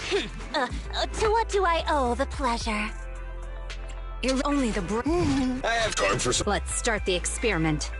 To what do I owe the pleasure? You're only the I have time for some. Let's start the experiment.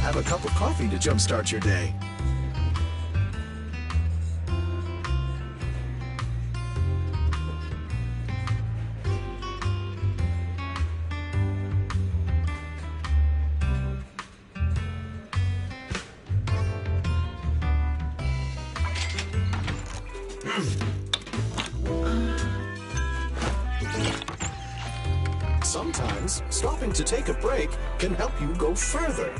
Have a cup of coffee to jumpstart your day. Sometimes, stopping to take a break can help you go further.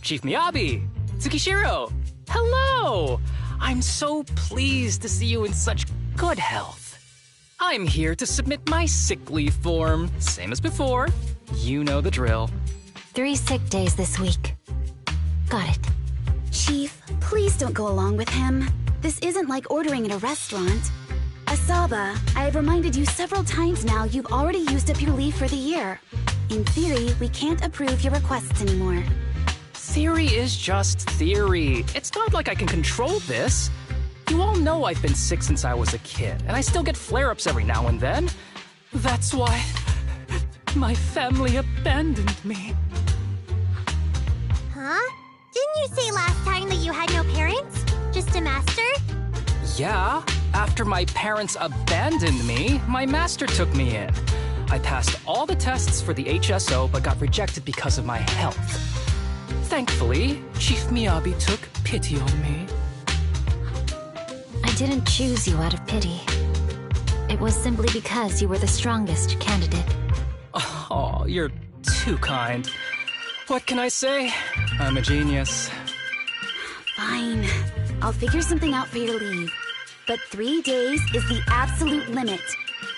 Chief Miyabi! Tsukishiro! Hello! I'm so pleased to see you in such good health. I'm here to submit my sick leave form. Same as before. You know the drill. 3 sick days this week. Got it. Chief, please don't go along with him. This isn't like ordering at a restaurant. Asaba, I have reminded you several times now you've already used up your leave for the year. In theory, we can't approve your requests anymore. Theory is just theory. It's not like I can control this. You all know I've been sick since I was a kid, and I still get flare-ups every now and then. That's why my family abandoned me. Huh? Didn't you say last time that you had no parents? Just a master? Yeah, after my parents abandoned me, my master took me in. I passed all the tests for the HSO but got rejected because of my health. Thankfully, Chief Miyabi took pity on me. I didn't choose you out of pity. It was simply because you were the strongest candidate. Oh, you're too kind. What can I say? I'm a genius. Fine. I'll figure something out for your leave. But 3 days is the absolute limit.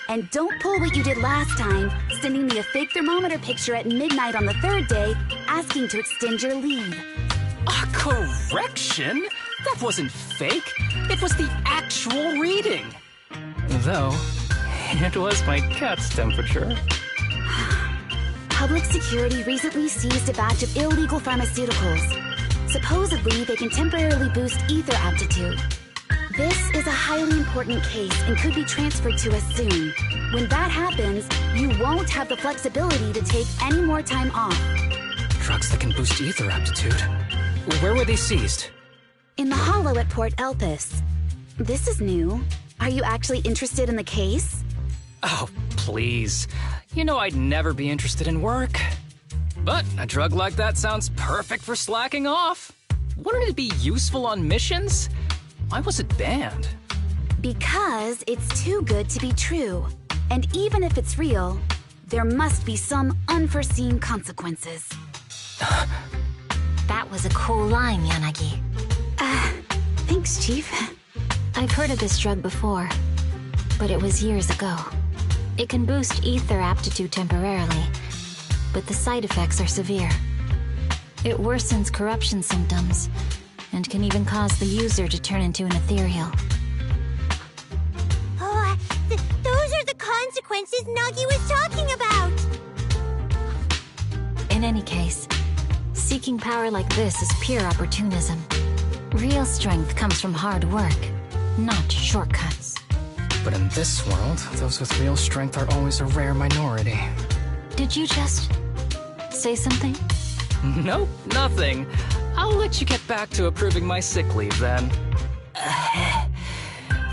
And don't pull what you did last time, sending me a fake thermometer picture at midnight on the 3rd day, asking to extend your leave. A correction? That wasn't fake. It was the actual reading. Though, it was my cat's temperature. Public security recently seized a batch of illegal pharmaceuticals. Supposedly, they can temporarily boost ether aptitude. This is a highly important case and could be transferred to us soon. When that happens, you won't have the flexibility to take any more time off. Drugs that can boost ether aptitude. Where were they seized? In the hollow at Port Elpis. This is new. Are you actually interested in the case? Oh, please. You know I'd never be interested in work. But a drug like that sounds perfect for slacking off. Wouldn't it be useful on missions? Why was it banned? Because it's too good to be true. And even if it's real, there must be some unforeseen consequences. That was a cool line, Yanagi. Thanks, Chief. I've heard of this drug before, but it was years ago. It can boost ether aptitude temporarily, but the side effects are severe. It worsens corruption symptoms, and can even cause the user to turn into an ethereal. Oh, those are the consequences Nagi was talking about! In any case, seeking power like this is pure opportunism. Real strength comes from hard work, not shortcuts. But in this world, those with real strength are always a rare minority. Did you just say something? Nope, nothing. I'll let you get back to approving my sick leave then.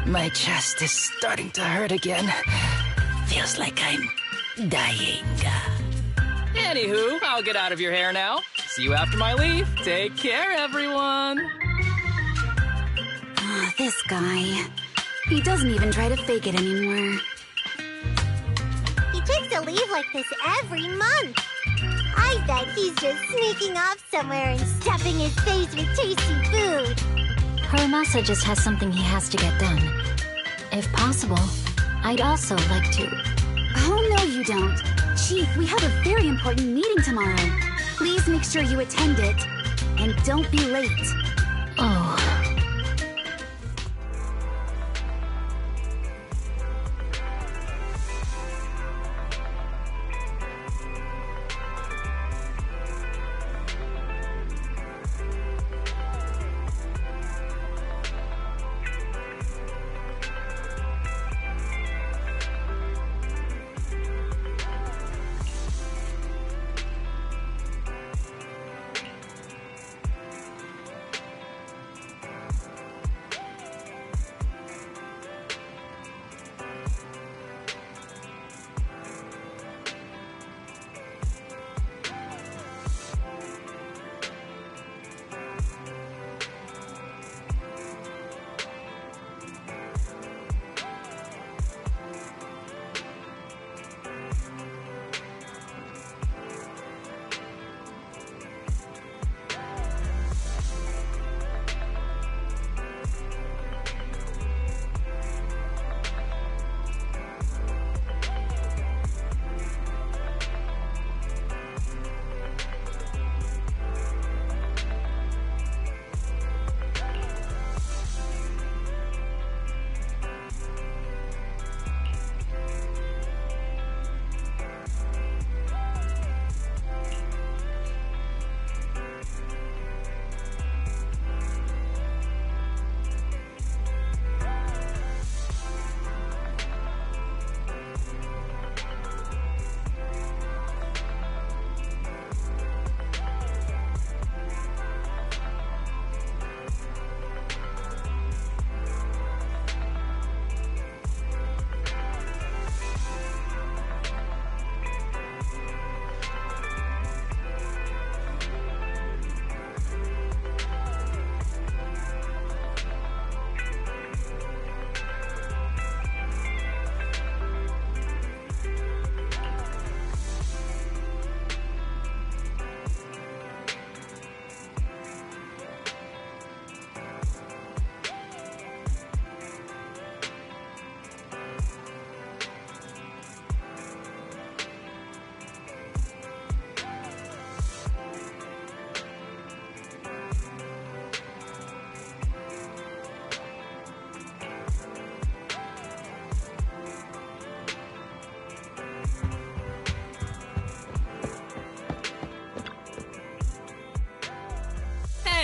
My chest is starting to hurt again. Feels like I'm dying. Anywho, I'll get out of your hair now. See you after my leave. Take care, everyone. This guy. He doesn't even try to fake it anymore. He takes a leave like this every month. I bet he's just sneaking off somewhere and stuffing his face with tasty food. Haramasa just has something he has to get done. If possible, I'd also like to... Oh, no you don't. Chief, we have a very important meeting tomorrow. Please make sure you attend it. And don't be late. Oh...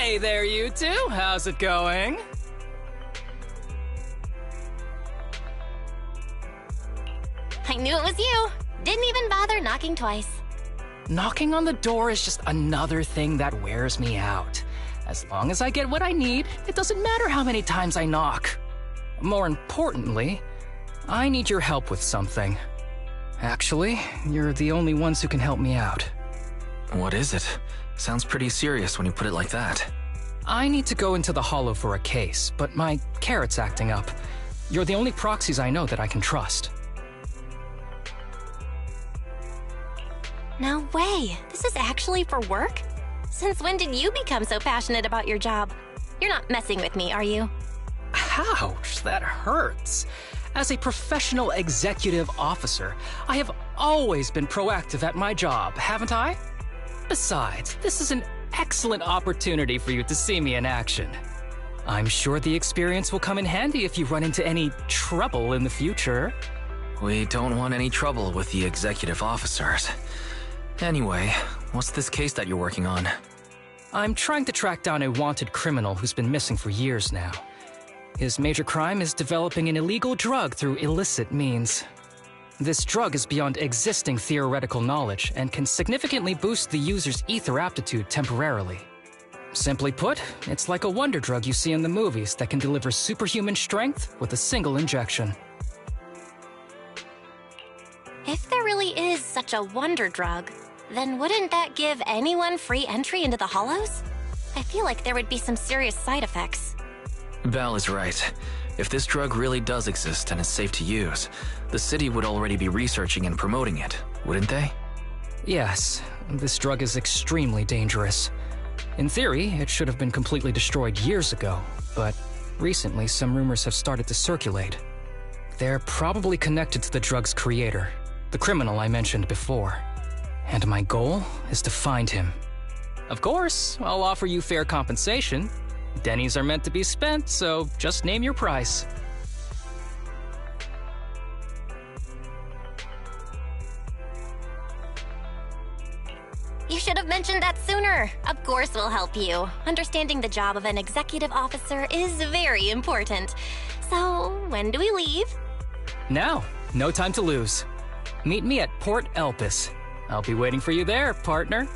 Hey there, you two. How's it going? I knew it was you. Didn't even bother knocking twice. Knocking on the door is just another thing that wears me out. As long as I get what I need, it doesn't matter how many times I knock. More importantly, I need your help with something. Actually, you're the only ones who can help me out. What is it? Sounds pretty serious when you put it like that. I need to go into the Hollow for a case, but my carrot's acting up. You're the only proxies I know that I can trust. No way. This is actually for work? Since when did you become so passionate about your job? You're not messing with me, are you? Ouch, that hurts. As a professional executive officer, I have always been proactive at my job, haven't I? Besides, this is an excellent opportunity for you to see me in action. I'm sure the experience will come in handy if you run into any trouble in the future. We don't want any trouble with the executive officers. Anyway, what's this case that you're working on? I'm trying to track down a wanted criminal who's been missing for years now. His major crime is developing an illegal drug through illicit means. This drug is beyond existing theoretical knowledge and can significantly boost the user's ether aptitude temporarily. Simply put, it's like a wonder drug you see in the movies that can deliver superhuman strength with a single injection. If there really is such a wonder drug, then wouldn't that give anyone free entry into the Hollows? I feel like there would be some serious side effects. Val is right. If this drug really does exist and is safe to use, the city would already be researching and promoting it, wouldn't they? Yes, this drug is extremely dangerous. In theory, it should have been completely destroyed years ago, but recently some rumors have started to circulate. They're probably connected to the drug's creator, the criminal I mentioned before. And my goal is to find him. Of course, I'll offer you fair compensation. Dennies are meant to be spent, so just name your price. You should have mentioned that sooner. Of course we'll help you. Understanding the job of an executive officer is very important. So, when do we leave? Now, no time to lose. Meet me at Port Elpis. I'll be waiting for you there, partner.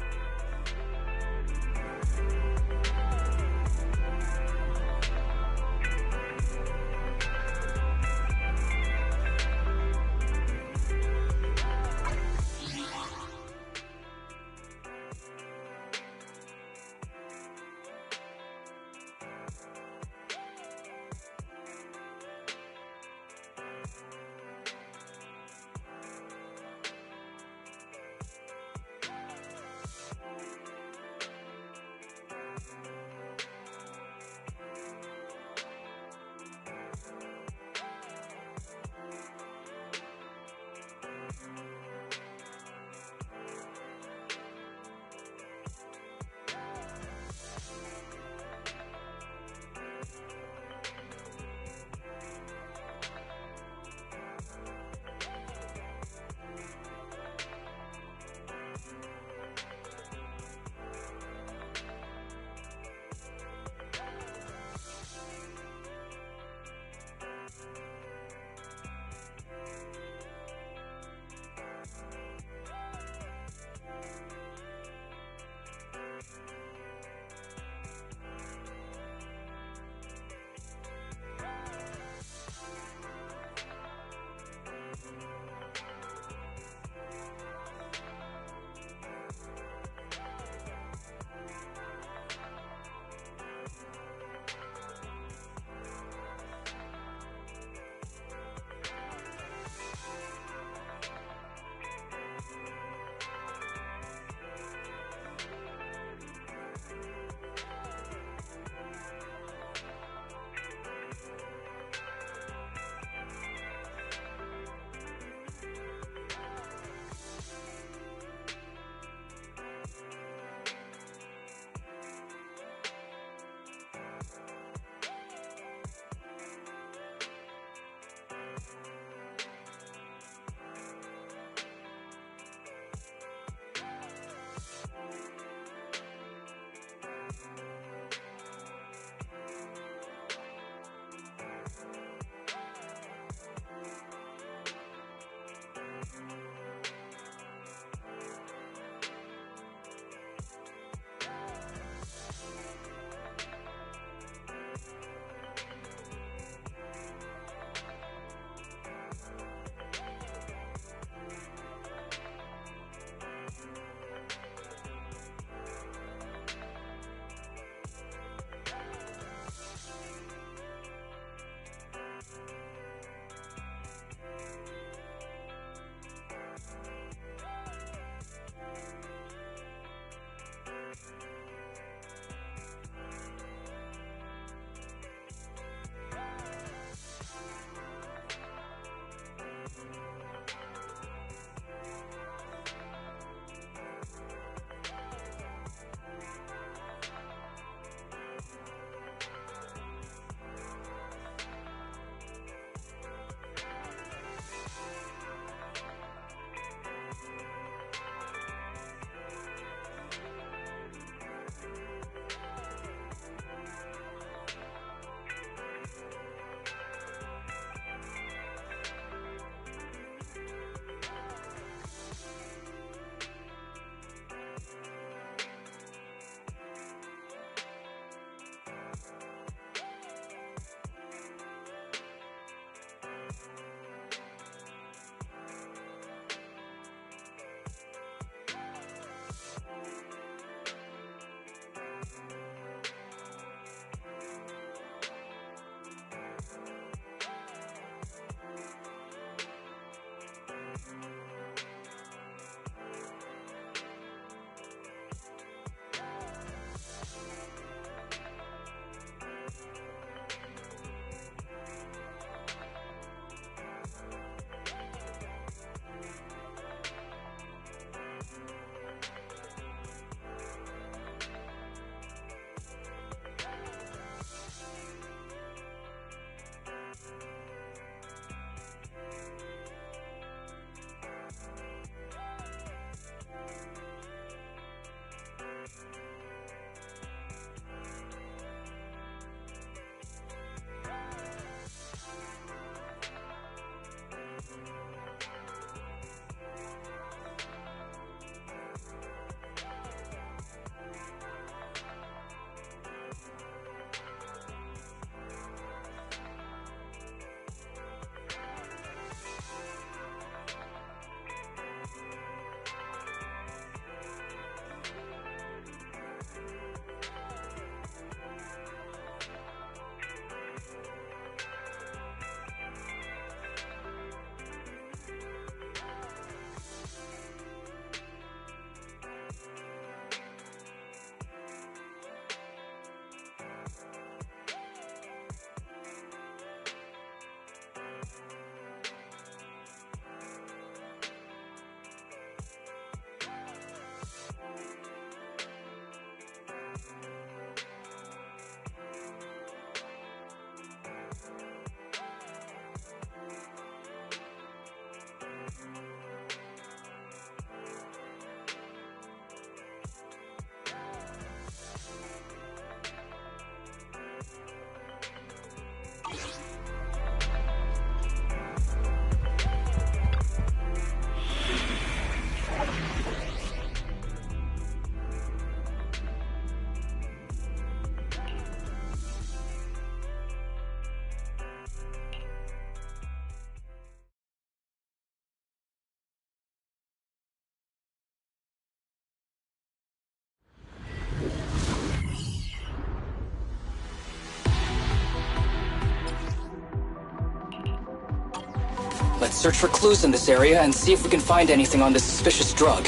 Let's search for clues in this area and see if we can find anything on this suspicious drug.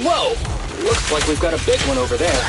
Whoa! Looks like we've got a big one over there.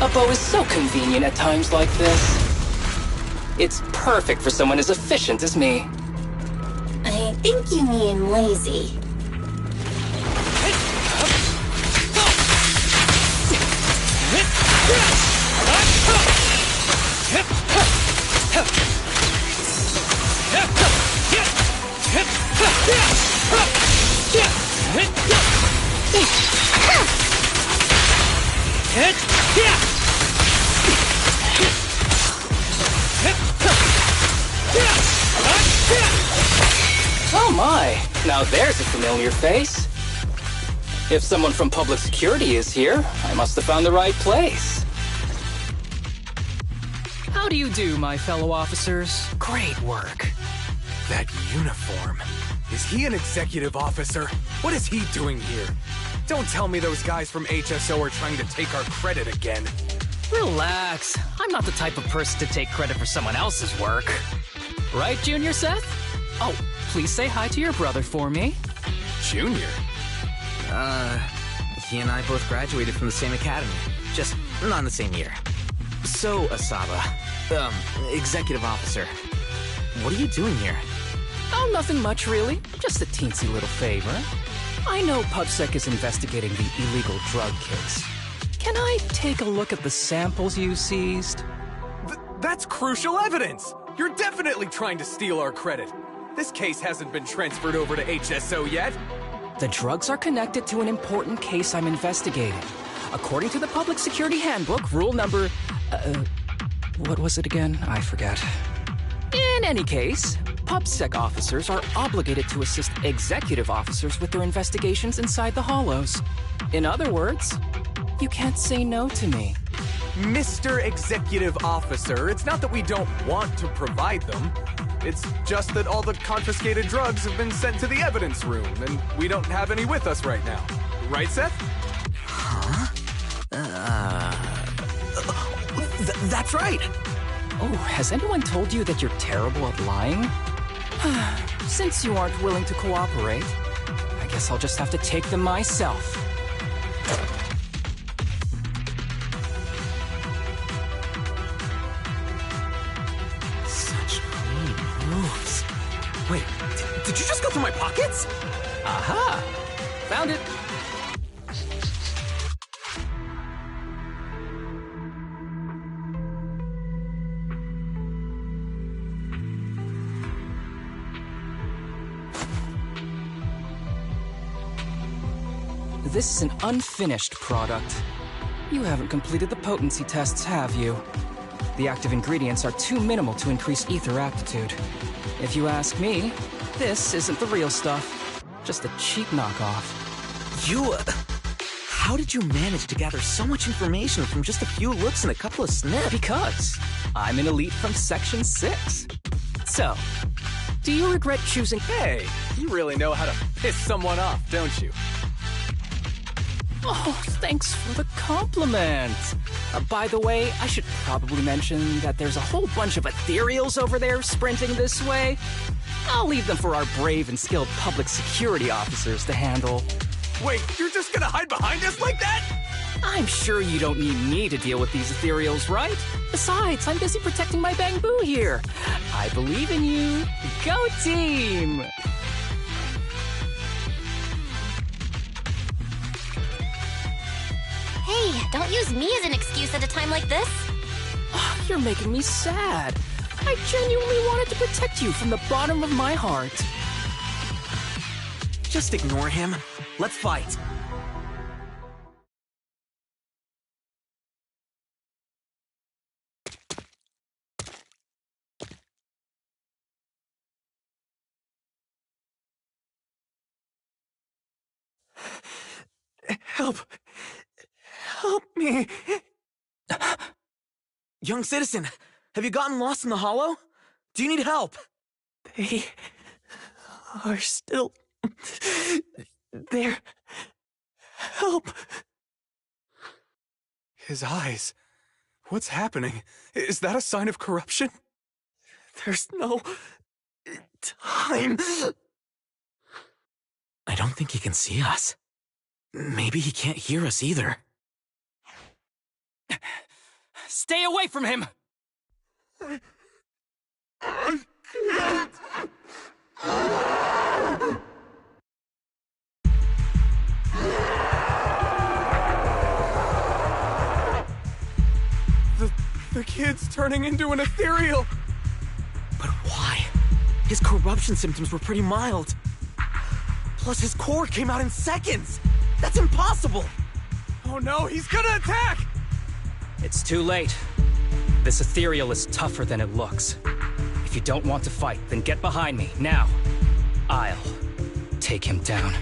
A bow is so convenient at times like this. It's perfect for someone as efficient as me. I think you mean lazy. Oh my, now there's a familiar face. If someone from public security is here, I must have found the right place. How do you do, my fellow officers? Great work. That uniform. Is he an executive officer? What is he doing here? Don't tell me those guys from HSO are trying to take our credit again. Relax. I'm not the type of person to take credit for someone else's work. Right, Junior Seth? Oh, please say hi to your brother for me. Junior? He and I both graduated from the same academy. Just not in the same year. So, Asaba, executive officer, what are you doing here? Oh, nothing much, really. Just a teensy little favor. I know PubSec is investigating the illegal drug case. Can I take a look at the samples you seized? That's crucial evidence! You're definitely trying to steal our credit. This case hasn't been transferred over to HSO yet. The drugs are connected to an important case I'm investigating. According to the Public Security Handbook, rule number... what was it again? I forget. In any case, PubSec officers are obligated to assist executive officers with their investigations inside the Hollows. In other words, you can't say no to me. Mr. Executive Officer, it's not that we don't want to provide them. It's just that all the confiscated drugs have been sent to the evidence room, and we don't have any with us right now. Right, Seth? Huh? That's right! Oh, has anyone told you that you're terrible at lying? Since you aren't willing to cooperate, I guess I'll just have to take them myself. Such clean moves. Wait, did you just go through my pockets? Aha! Found it! this is an unfinished product. You haven't completed the potency tests, have you? The active ingredients are too minimal to increase ether aptitude. If you ask me, this isn't the real stuff. Just a cheap knockoff. How did you manage to gather so much information from just a few looks and a couple of snips? Because I'm an elite from Section 6. So, do you regret choosing— Hey, you really know how to piss someone off, don't you? Oh, thanks for the compliment. By the way, I should probably mention that there's a whole bunch of ethereals over there sprinting this way. I'll leave them for our brave and skilled public security officers to handle. Wait, you're just gonna hide behind us like that? I'm sure you don't need me to deal with these ethereals, right? Besides, I'm busy protecting my bamboo here. I believe in you. Go team! Hey, don't use me as an excuse at a time like this. You're making me sad. I genuinely wanted to protect you from the bottom of my heart. Just ignore him. Let's fight. Help. Help me. Young citizen, have you gotten lost in the hollow? Do you need help? They are still there. Help. His eyes. What's happening? Is that a sign of corruption? There's no time. I don't think he can see us. Maybe he can't hear us either. Stay away from him! The kid's turning into an ethereal. But why? His corruption symptoms were pretty mild. Plus his core came out in seconds! That's impossible! Oh no, he's gonna attack! It's too late. This ethereal is tougher than it looks. If you don't want to fight, then get behind me, now. I'll take him down.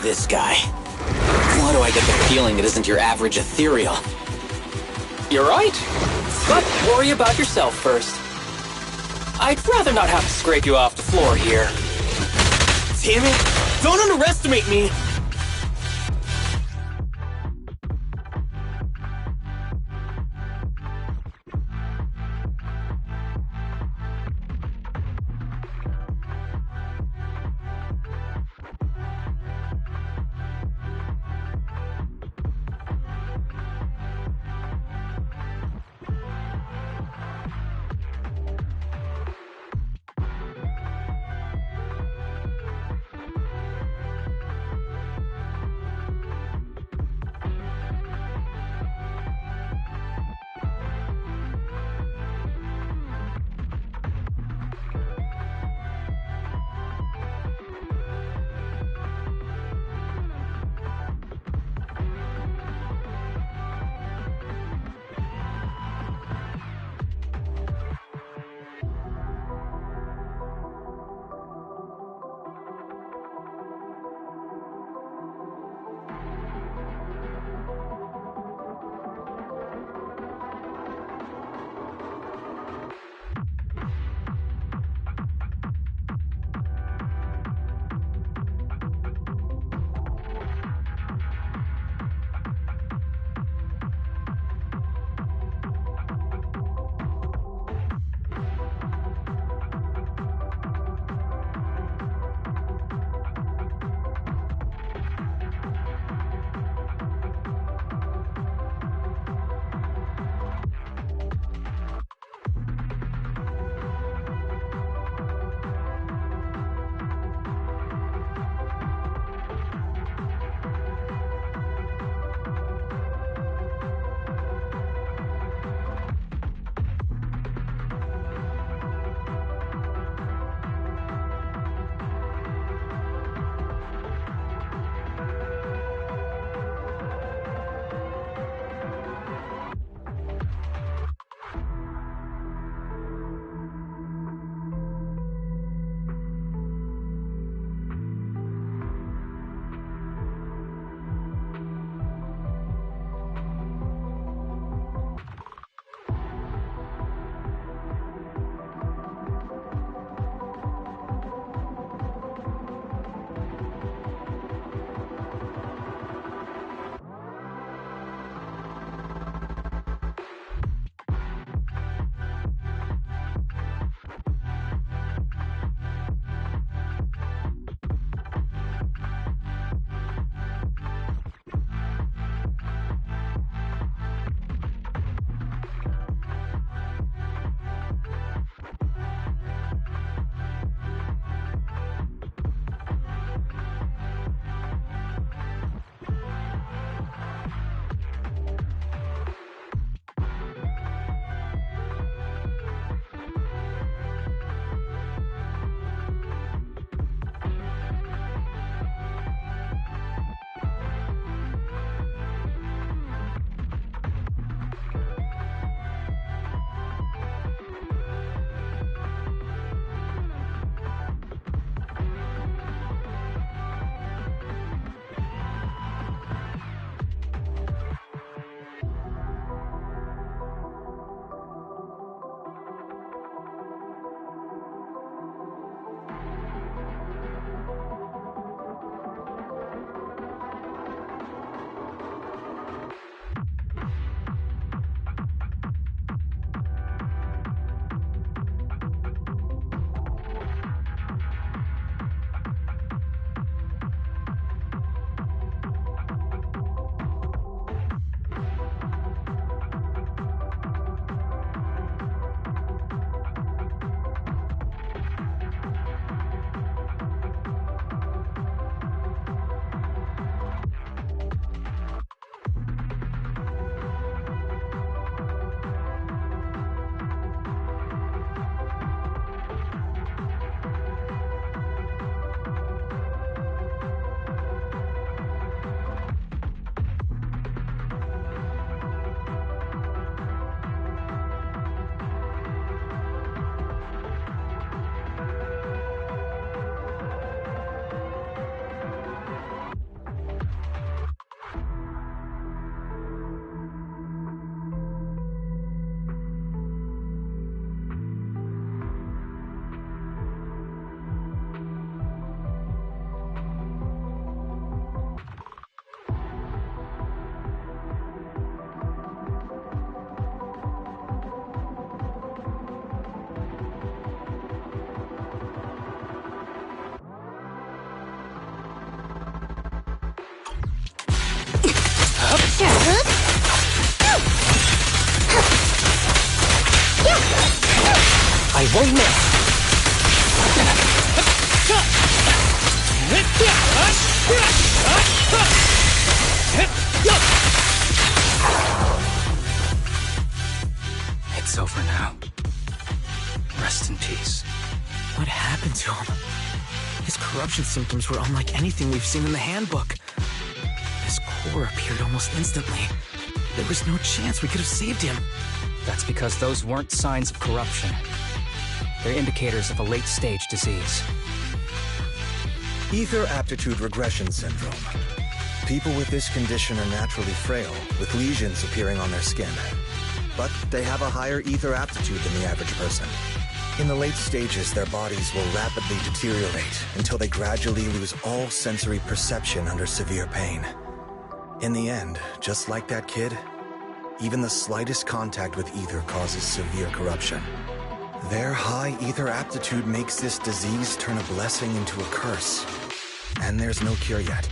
This guy. Why do I get the feeling it isn't your average ethereal? You're right. But worry about yourself first. I'd rather not have to scrape you off the floor here. Damn it! Don't underestimate me! won't miss! It's over now. Rest in peace. What happened to him? His corruption symptoms were unlike anything we've seen in the handbook. His core appeared almost instantly. There was no chance we could have saved him. That's because those weren't signs of corruption. They're indicators of a late-stage disease. Ether aptitude regression syndrome. People with this condition are naturally frail, with lesions appearing on their skin. But they have a higher ether aptitude than the average person. In the late stages, their bodies will rapidly deteriorate until they gradually lose all sensory perception under severe pain. In the end, just like that kid, even the slightest contact with ether causes severe corruption. Their high ether aptitude makes this disease turn a blessing into a curse. And there's no cure yet.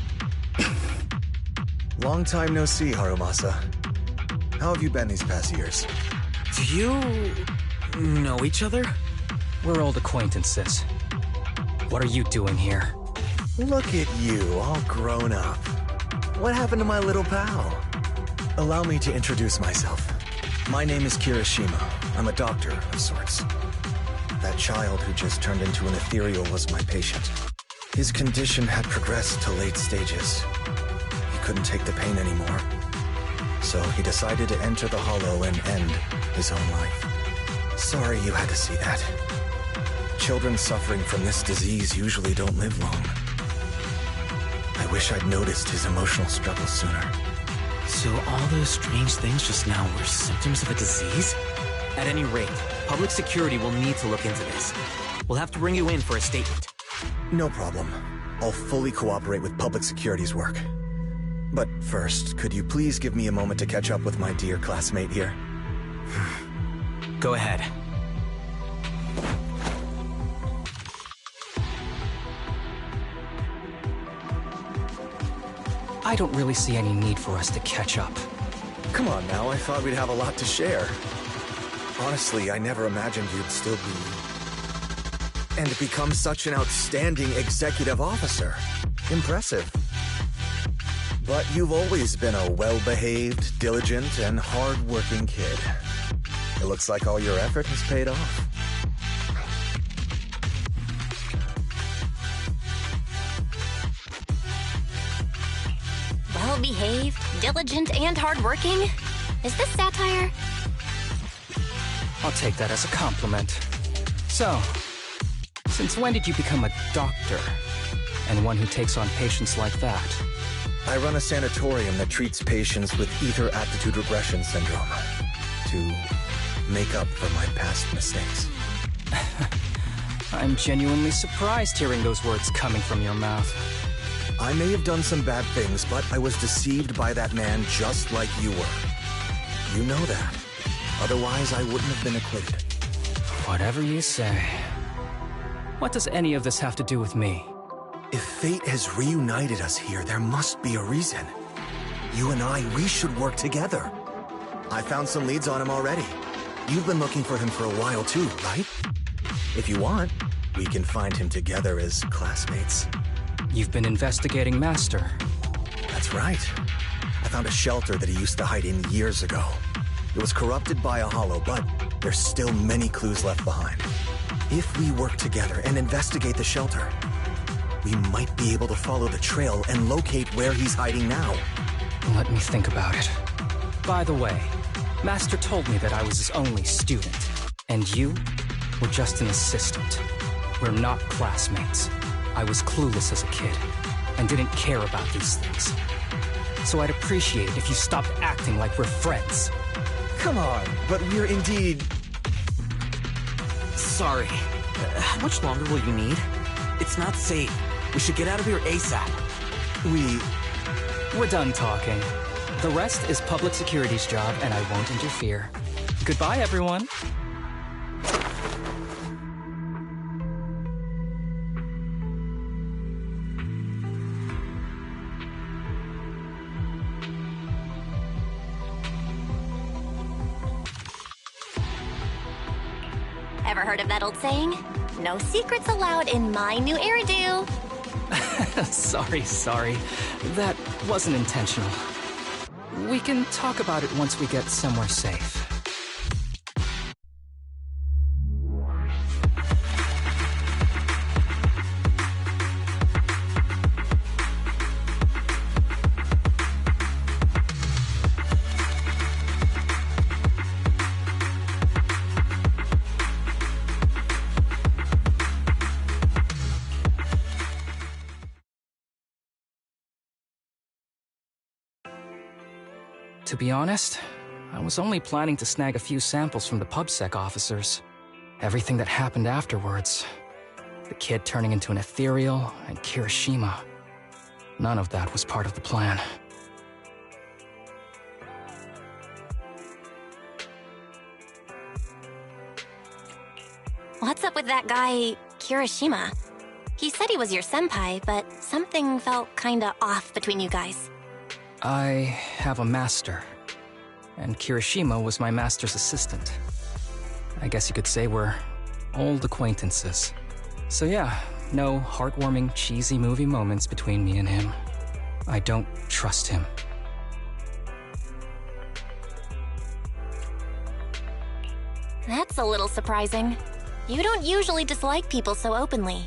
Long time no see, Harumasa. How have you been these past years? Do you know each other? We're old acquaintances. What are you doing here? Look at you, all grown up. What happened to my little pal? Allow me to introduce myself. My name is Kirishima. I'm a doctor of sorts. That child who just turned into an ethereal was my patient. His condition had progressed to late stages. He couldn't take the pain anymore. So he decided to enter the Hollow and end his own life. Sorry you had to see that. Children suffering from this disease usually don't live long. I wish I'd noticed his emotional struggle sooner. So all those strange things just now were symptoms of a disease? At any rate, public security will need to look into this. We'll have to bring you in for a statement. No problem. I'll fully cooperate with public security's work. But first, could you please give me a moment to catch up with my dear classmate here? Go ahead. I don't really see any need for us to catch up. Come on now, I thought we'd have a lot to share. Honestly, I never imagined you'd still be... and become such an outstanding executive officer. Impressive. But you've always been a well-behaved, diligent, and hard-working kid. It looks like all your effort has paid off. Well-behaved, diligent, and hardworking? Is this satire? I'll take that as a compliment. So, since when did you become a doctor? And one who takes on patients like that? I run a sanatorium that treats patients with ether aptitude regression syndrome. To make up for my past mistakes. I'm genuinely surprised hearing those words coming from your mouth. I may have done some bad things, but I was deceived by that man just like you were. You know that. Otherwise, I wouldn't have been acquitted. Whatever you say. What does any of this have to do with me? If fate has reunited us here, there must be a reason. You and I, we should work together. I found some leads on him already. You've been looking for him for a while too, right? If you want, we can find him together as classmates. You've been investigating Master. That's right. I found a shelter that he used to hide in years ago. It was corrupted by a Hollow, but there's still many clues left behind. If we work together and investigate the shelter, we might be able to follow the trail and locate where he's hiding now. Let me think about it. By the way, Master told me that I was his only student, and you were just an assistant. We're not classmates. I was clueless as a kid, and didn't care about these things. So I'd appreciate it if you stopped acting like we're friends. Come on, but we're indeed... Sorry. How much longer will you need? It's not safe. We should get out of here ASAP. We're done talking. The rest is public security's job, and I won't interfere. Goodbye, everyone. Ever heard of that old saying? No secrets allowed in my new hairdo. Sorry. That wasn't intentional. We can talk about it once we get somewhere safe. To be honest, I was only planning to snag a few samples from the PubSec officers. Everything that happened afterwards. The kid turning into an ethereal, and Kirishima. None of that was part of the plan. What's up with that guy, Kirishima? He said he was your senpai, but something felt kinda off between you guys. I have a master, and Kirishima was my master's assistant. I guess you could say we're old acquaintances. So yeah, no heartwarming, cheesy movie moments between me and him. I don't trust him. That's a little surprising. You don't usually dislike people so openly.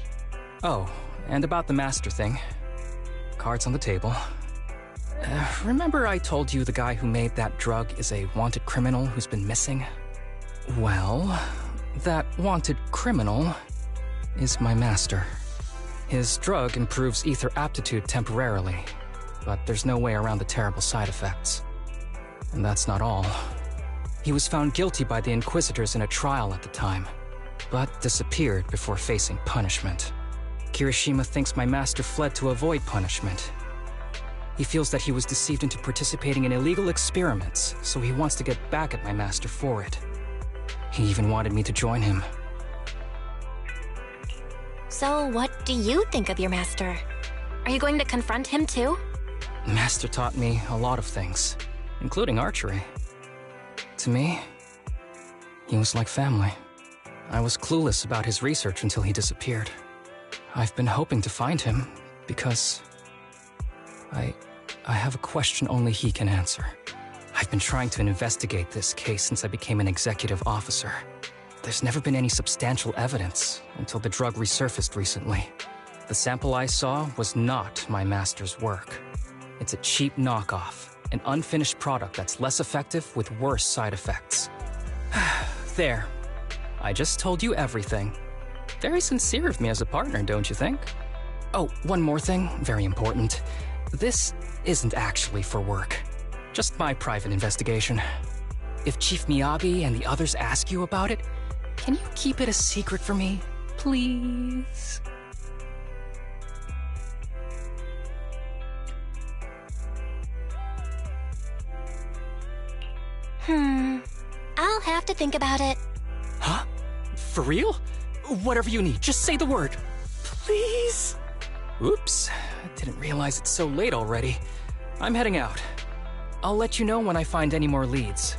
Oh, and about the master thing. Cards on the table. Remember I told you the guy who made that drug is a wanted criminal who's been missing? Well, that wanted criminal is my master. His drug improves ether aptitude temporarily, but there's no way around the terrible side effects. And that's not all. He was found guilty by the Inquisitors in a trial at the time, but disappeared before facing punishment. Kirishima thinks my master fled to avoid punishment. He feels that he was deceived into participating in illegal experiments, so he wants to get back at my master for it. He even wanted me to join him. So what do you think of your master? Are you going to confront him too? Master taught me a lot of things, including archery. To me, he was like family. I was clueless about his research until he disappeared. I've been hoping to find him because I have a question only he can answer. I've been trying to investigate this case since I became an executive officer. There's never been any substantial evidence until the drug resurfaced recently. The sample I saw was not my master's work. It's a cheap knockoff, an unfinished product that's less effective with worse side effects. There. I just told you everything. Very sincere of me as a partner, don't you think? Oh, one more thing, very important. This isn't actually for work. Just my private investigation. If Chief Miyagi and the others ask you about it, can you keep it a secret for me, please? I'll have to think about it. Huh? For real? Whatever you need, just say the word. Please? Oops, I didn't realize it's so late already. I'm heading out. I'll let you know when I find any more leads.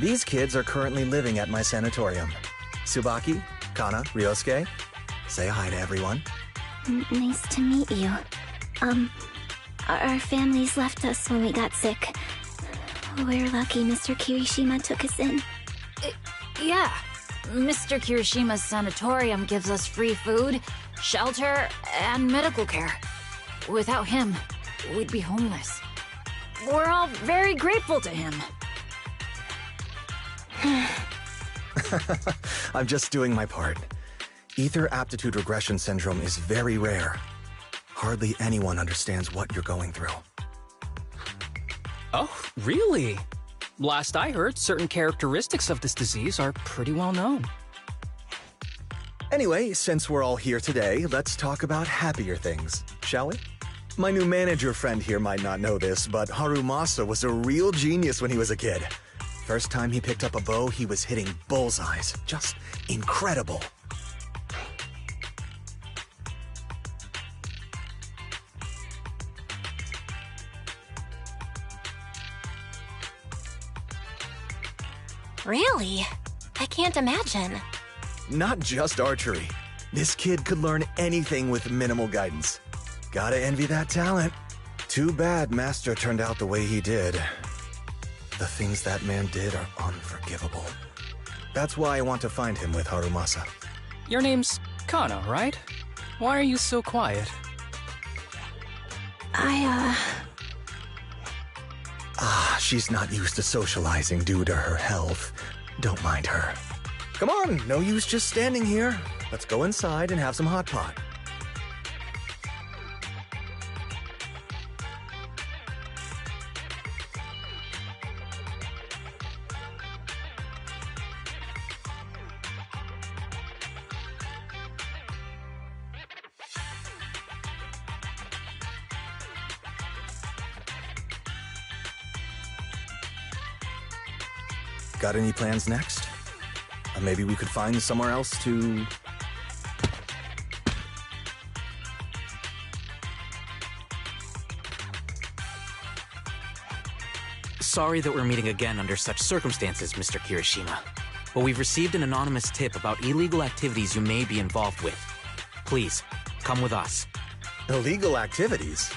These kids are currently living at my sanatorium. Tsubaki, Kana, Ryosuke, say hi to everyone. Nice to meet you. Our families left us when we got sick. We're lucky Mr. Kirishima took us in. Yeah. Mr. Kirishima's sanatorium gives us free food, shelter, and medical care. Without him, we'd be homeless. We're all very grateful to him. I'm just doing my part. Ether aptitude regression syndrome is very rare. Hardly anyone understands what you're going through. Oh, really? Last I heard, certain characteristics of this disease are pretty well known. Anyway, since we're all here today, let's talk about happier things, shall we? My new manager friend here might not know this, but Harumasa was a real genius when he was a kid. First time he picked up a bow, he was hitting bullseyes. Just incredible. Really? I can't imagine. Not just archery. This kid could learn anything with minimal guidance. Gotta envy that talent. Too bad Master turned out the way he did. The things that man did are unforgivable. That's why I want to find him with Harumasa. Your name's Kana, right? Why are you so quiet? She's not used to socializing due to her health. Don't mind her. Come on, no use just standing here. Let's go inside and have some hot pot. Got any plans next? Maybe we could find somewhere else to... Sorry that we're meeting again under such circumstances, Mr. Kirishima. But we've received an anonymous tip about illegal activities you may be involved with. Please, come with us. Illegal activities?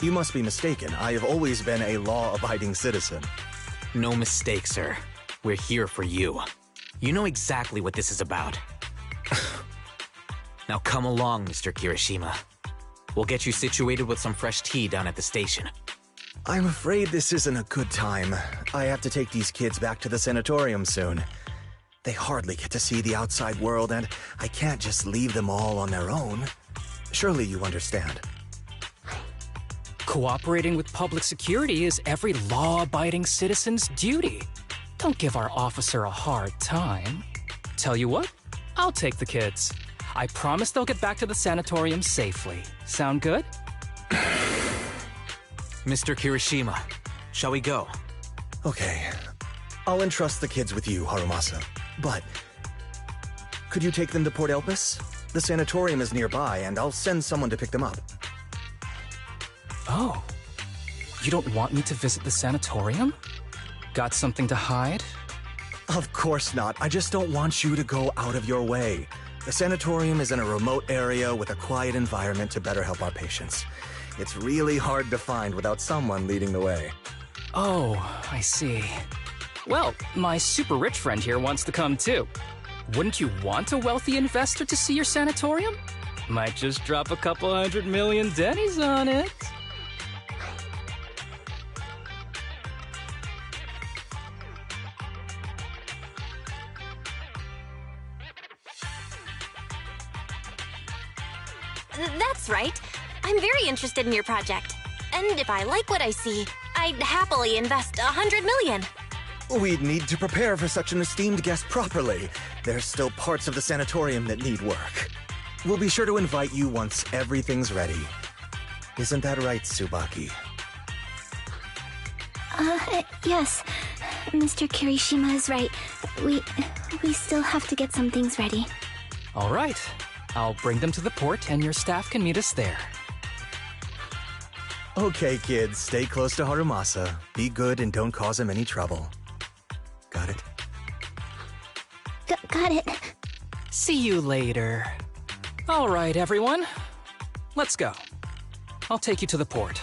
You must be mistaken. I have always been a law-abiding citizen. No mistake, sir. We're here for you. You know exactly what this is about. Now come along, Mr. Kirishima. We'll get you situated with some fresh tea down at the station. I'm afraid this isn't a good time. I have to take these kids back to the sanatorium soon. They hardly get to see the outside world, and I can't just leave them all on their own. Surely you understand. Cooperating with public security is every law-abiding citizen's duty. Don't give our officer a hard time. Tell you what, I'll take the kids. I promise they'll get back to the sanatorium safely. Sound good? Mr. Kirishima, shall we go? Okay. I'll entrust the kids with you, Harumasa. But could you take them to Port Elpis? The sanatorium is nearby, and I'll send someone to pick them up. Oh. You don't want me to visit the sanatorium? Got something to hide? Of course not. I just don't want you to go out of your way. The sanatorium is in a remote area with a quiet environment to better help our patients. It's really hard to find without someone leading the way. Oh, I see. Well, my super rich friend here wants to come too. Wouldn't you want a wealthy investor to see your sanatorium? Might just drop a couple $100 million dennies on it. That's right. I'm very interested in your project. And if I like what I see, I'd happily invest $100 million. We'd need to prepare for such an esteemed guest properly. There's still parts of the sanatorium that need work. We'll be sure to invite you once everything's ready. Isn't that right, Tsubaki? Yes. Mr. Kirishima is right. We still have to get some things ready. All right. I'll bring them to the port and your staff can meet us there. Okay, kids, stay close to Harumasa. Be good and don't cause him any trouble. Got it? got it. See you later. All right, everyone. Let's go. I'll take you to the port.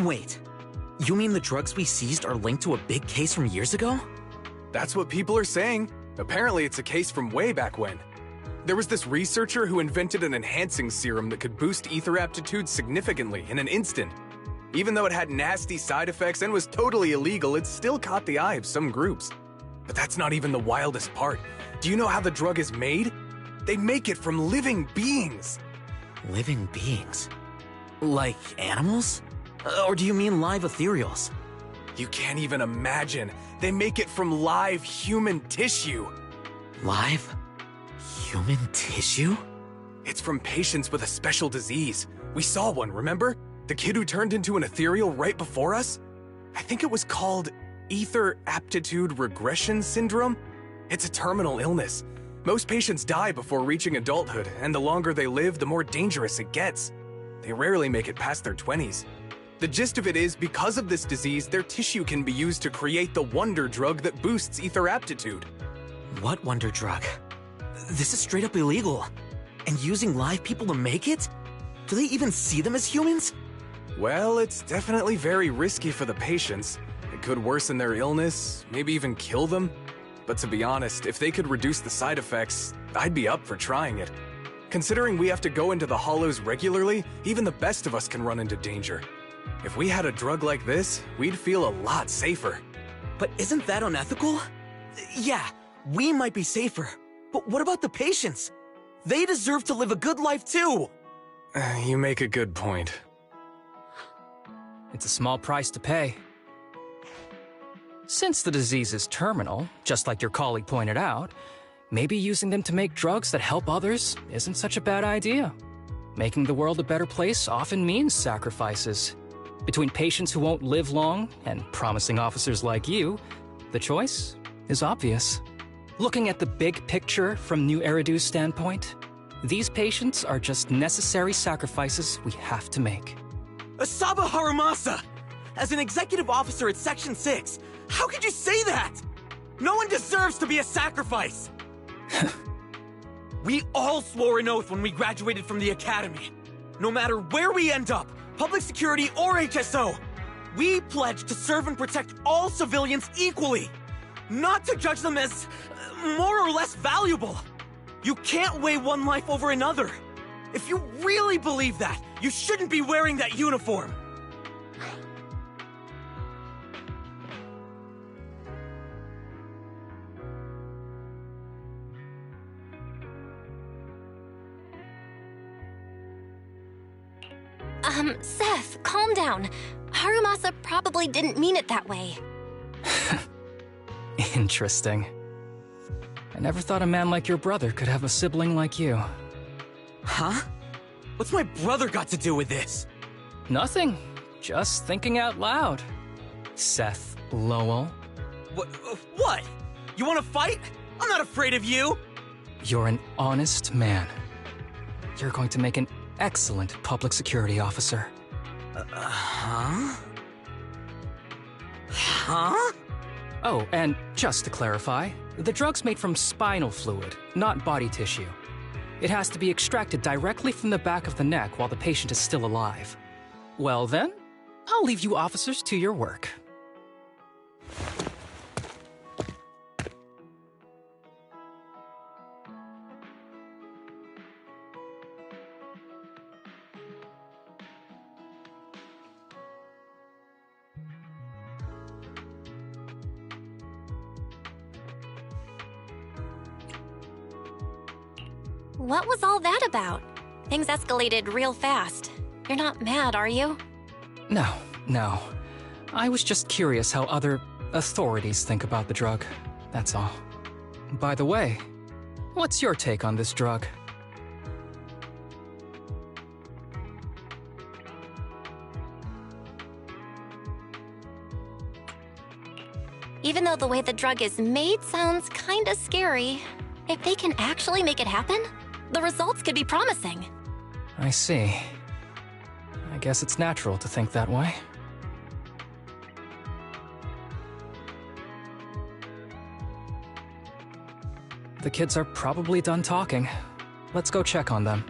Wait, you mean the drugs we seized are linked to a big case from years ago? That's what people are saying. Apparently it's a case from way back when. There was this researcher who invented an enhancing serum that could boost ether aptitude significantly in an instant. Even though it had nasty side effects and was totally illegal, it still caught the eye of some groups. But that's not even the wildest part. Do you know how the drug is made? They make it from living beings. Living beings? Like animals? Or do you mean live ethereals? You can't even imagine. They make it from live human tissue. Live human tissue? It's from patients with a special disease. We saw one, remember? The kid who turned into an ethereal right before us? I think it was called Ether Aptitude Regression Syndrome. It's a terminal illness. Most patients die before reaching adulthood, and the longer they live, the more dangerous it gets. They rarely make it past their 20s. The gist of it is, because of this disease, their tissue can be used to create the wonder drug that boosts ether aptitude. What wonder drug? This is straight up illegal. And using live people to make it? Do they even see them as humans? Well, it's definitely very risky for the patients. It could worsen their illness, maybe even kill them. But to be honest, if they could reduce the side effects, I'd be up for trying it. Considering we have to go into the hollows regularly, even the best of us can run into danger. If we had a drug like this, we'd feel a lot safer. But isn't that unethical? Yeah, we might be safer. But what about the patients? They deserve to live a good life too! You make a good point. It's a small price to pay. Since the disease is terminal, just like your colleague pointed out, maybe using them to make drugs that help others isn't such a bad idea. Making the world a better place often means sacrifices. Between patients who won't live long and promising officers like you, the choice is obvious. Looking at the big picture from New Eridu's standpoint, these patients are just necessary sacrifices we have to make. Asaba Harumasa! As an executive officer at Section 6, how could you say that? No one deserves to be a sacrifice! We all swore an oath when we graduated from the academy. No matter where we end up, public security or HSO, we pledge to serve and protect all civilians equally, not to judge them as more or less valuable. You can't weigh one life over another. If you really believe that, you shouldn't be wearing that uniform. Seth, calm down. Harumasa probably didn't mean it that way. Interesting. I never thought a man like your brother could have a sibling like you. Huh? What's my brother got to do with this? Nothing. Just thinking out loud. Seth Lowell. What? You want to fight? I'm not afraid of you! You're an honest man. You're going to make an excellent public security officer. Huh? Huh? Oh, and just to clarify, the drug's made from spinal fluid, not body tissue. It has to be extracted directly from the back of the neck while the patient is still alive. Well then, I'll leave you officers to your work. What was all that about? Things escalated real fast. You're not mad, are you? No. I was just curious how other authorities think about the drug, that's all. By the way, what's your take on this drug? Even though the way the drug is made sounds kinda scary, if they can actually make it happen, the results could be promising. I see. I guess it's natural to think that way. The kids are probably done talking. Let's go check on them.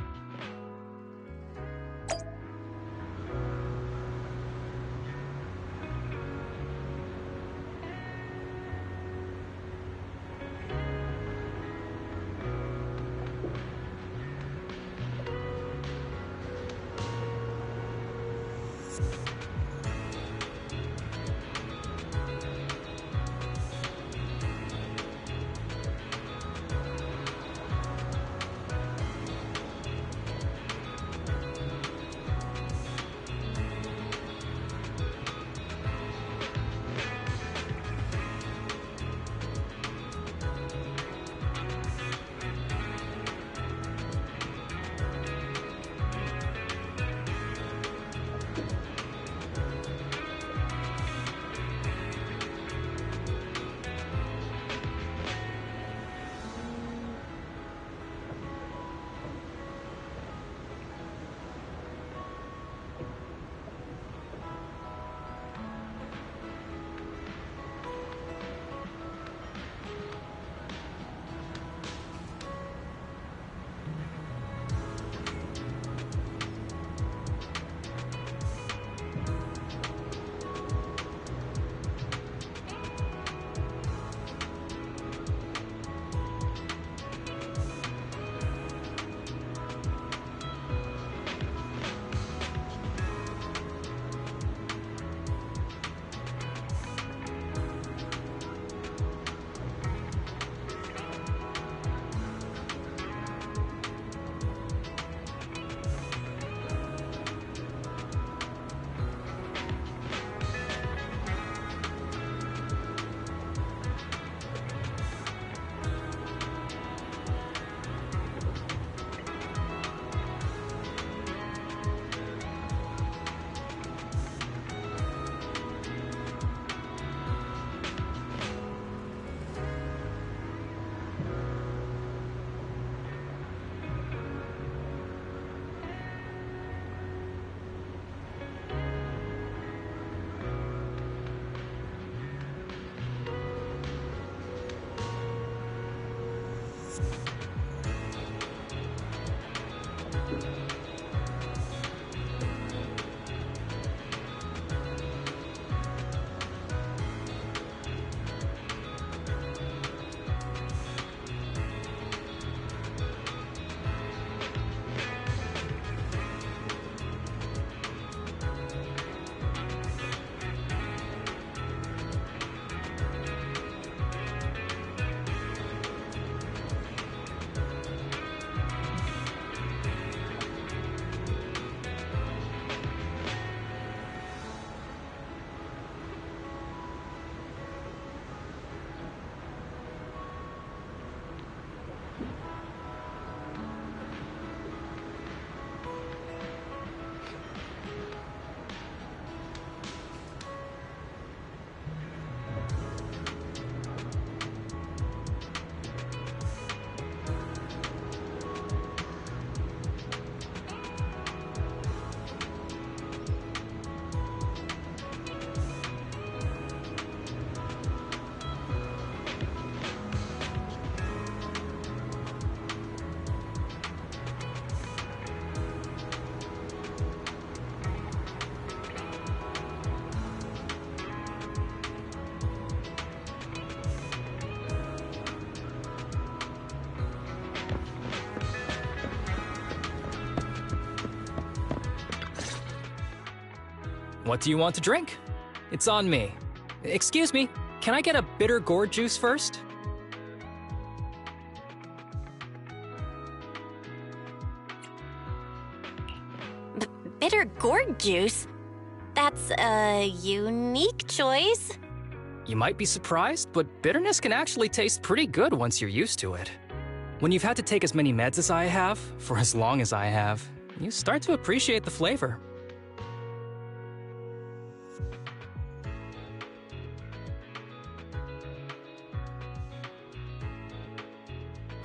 What do you want to drink? It's on me. Excuse me, can I get a bitter gourd juice first? Bitter gourd juice? That's a unique choice. You might be surprised, but bitterness can actually taste pretty good once you're used to it. When you've had to take as many meds as I have, for as long as I have, you start to appreciate the flavor.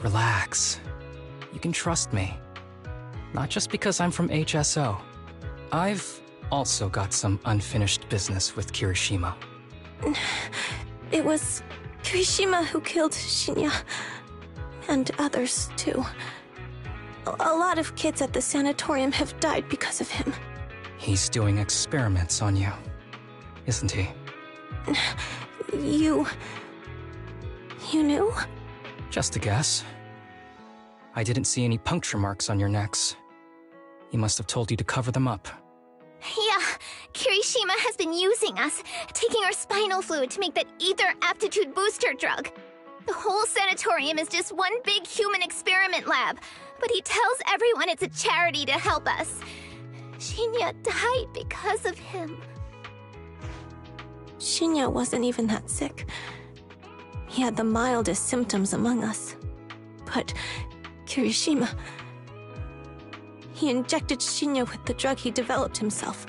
Relax. You can trust me. Not just because I'm from HSO. I've also got some unfinished business with Kirishima. It was Kirishima who killed Shinya. And others, too. A lot of kids at the sanatorium have died because of him. He's doing experiments on you, isn't he? You knew? Just a guess. I didn't see any puncture marks on your necks. He must have told you to cover them up. Yeah, Kirishima has been using us, taking our spinal fluid to make that ether aptitude booster drug. The whole sanatorium is just one big human experiment lab, but he tells everyone it's a charity to help us. Shinya died because of him. Shinya wasn't even that sick. He had the mildest symptoms among us. But Kirishima... He injected Shinya with the drug he developed himself.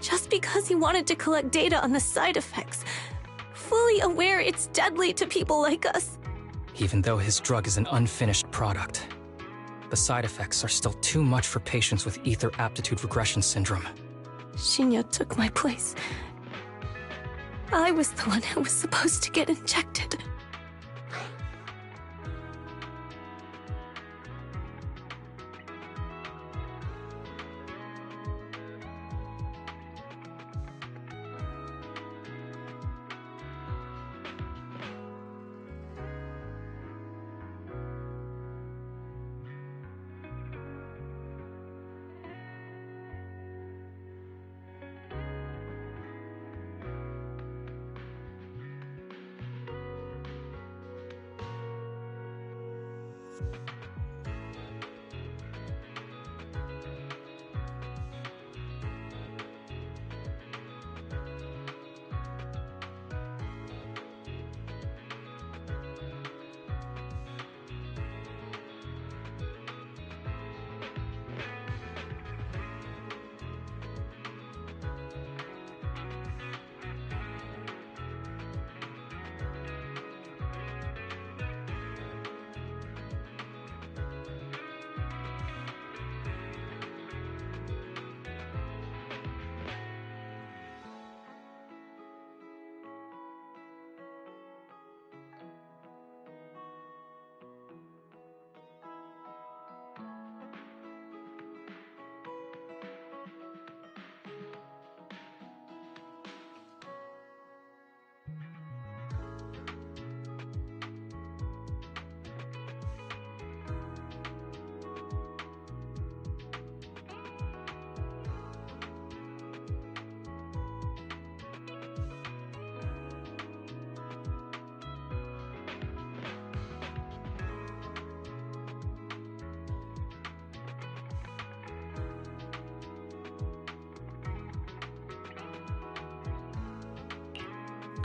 Just because he wanted to collect data on the side effects, fully aware it's deadly to people like us. Even though his drug is an unfinished product, the side effects are still too much for patients with ether aptitude regression syndrome. Shinya took my place. I was the one who was supposed to get injected.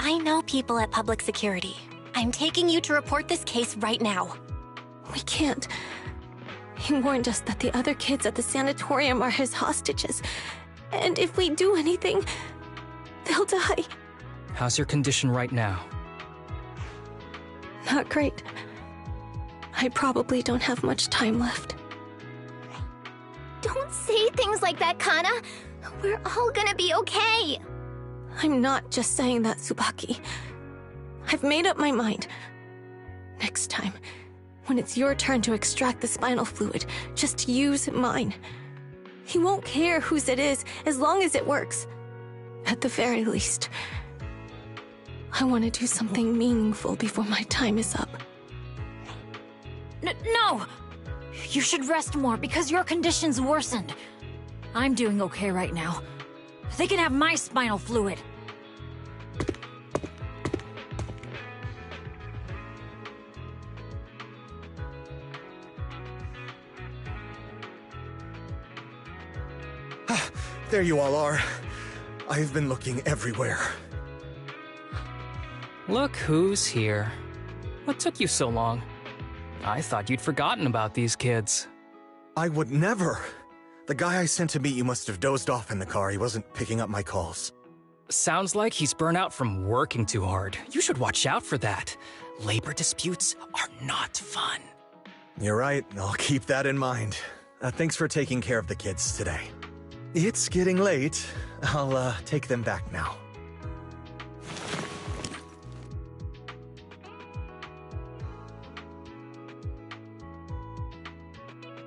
I know people at Public Security. I'm taking you to report this case right now. We can't. He warned us that the other kids at the sanatorium are his hostages. And if we do anything, they'll die. How's your condition right now? Not great. I probably don't have much time left. Don't say things like that, Kana. We're all gonna be okay. I'm not just saying that, Tsubaki. I've made up my mind. Next time, when it's your turn to extract the spinal fluid, just use mine. He won't care whose it is, as long as it works. At the very least, I want to do something meaningful before my time is up. No! You should rest more because your condition's worsened. I'm doing okay right now. They can have my spinal fluid. There you all are. I've been looking everywhere. Look who's here. What took you so long? I thought you'd forgotten about these kids. I would never. The guy I sent to meet you must have dozed off in the car. He wasn't picking up my calls. Sounds like he's burnt out from working too hard. You should watch out for that. Labor disputes are not fun. You're right. I'll keep that in mind. Thanks for taking care of the kids today. It's getting late. I'll take them back now.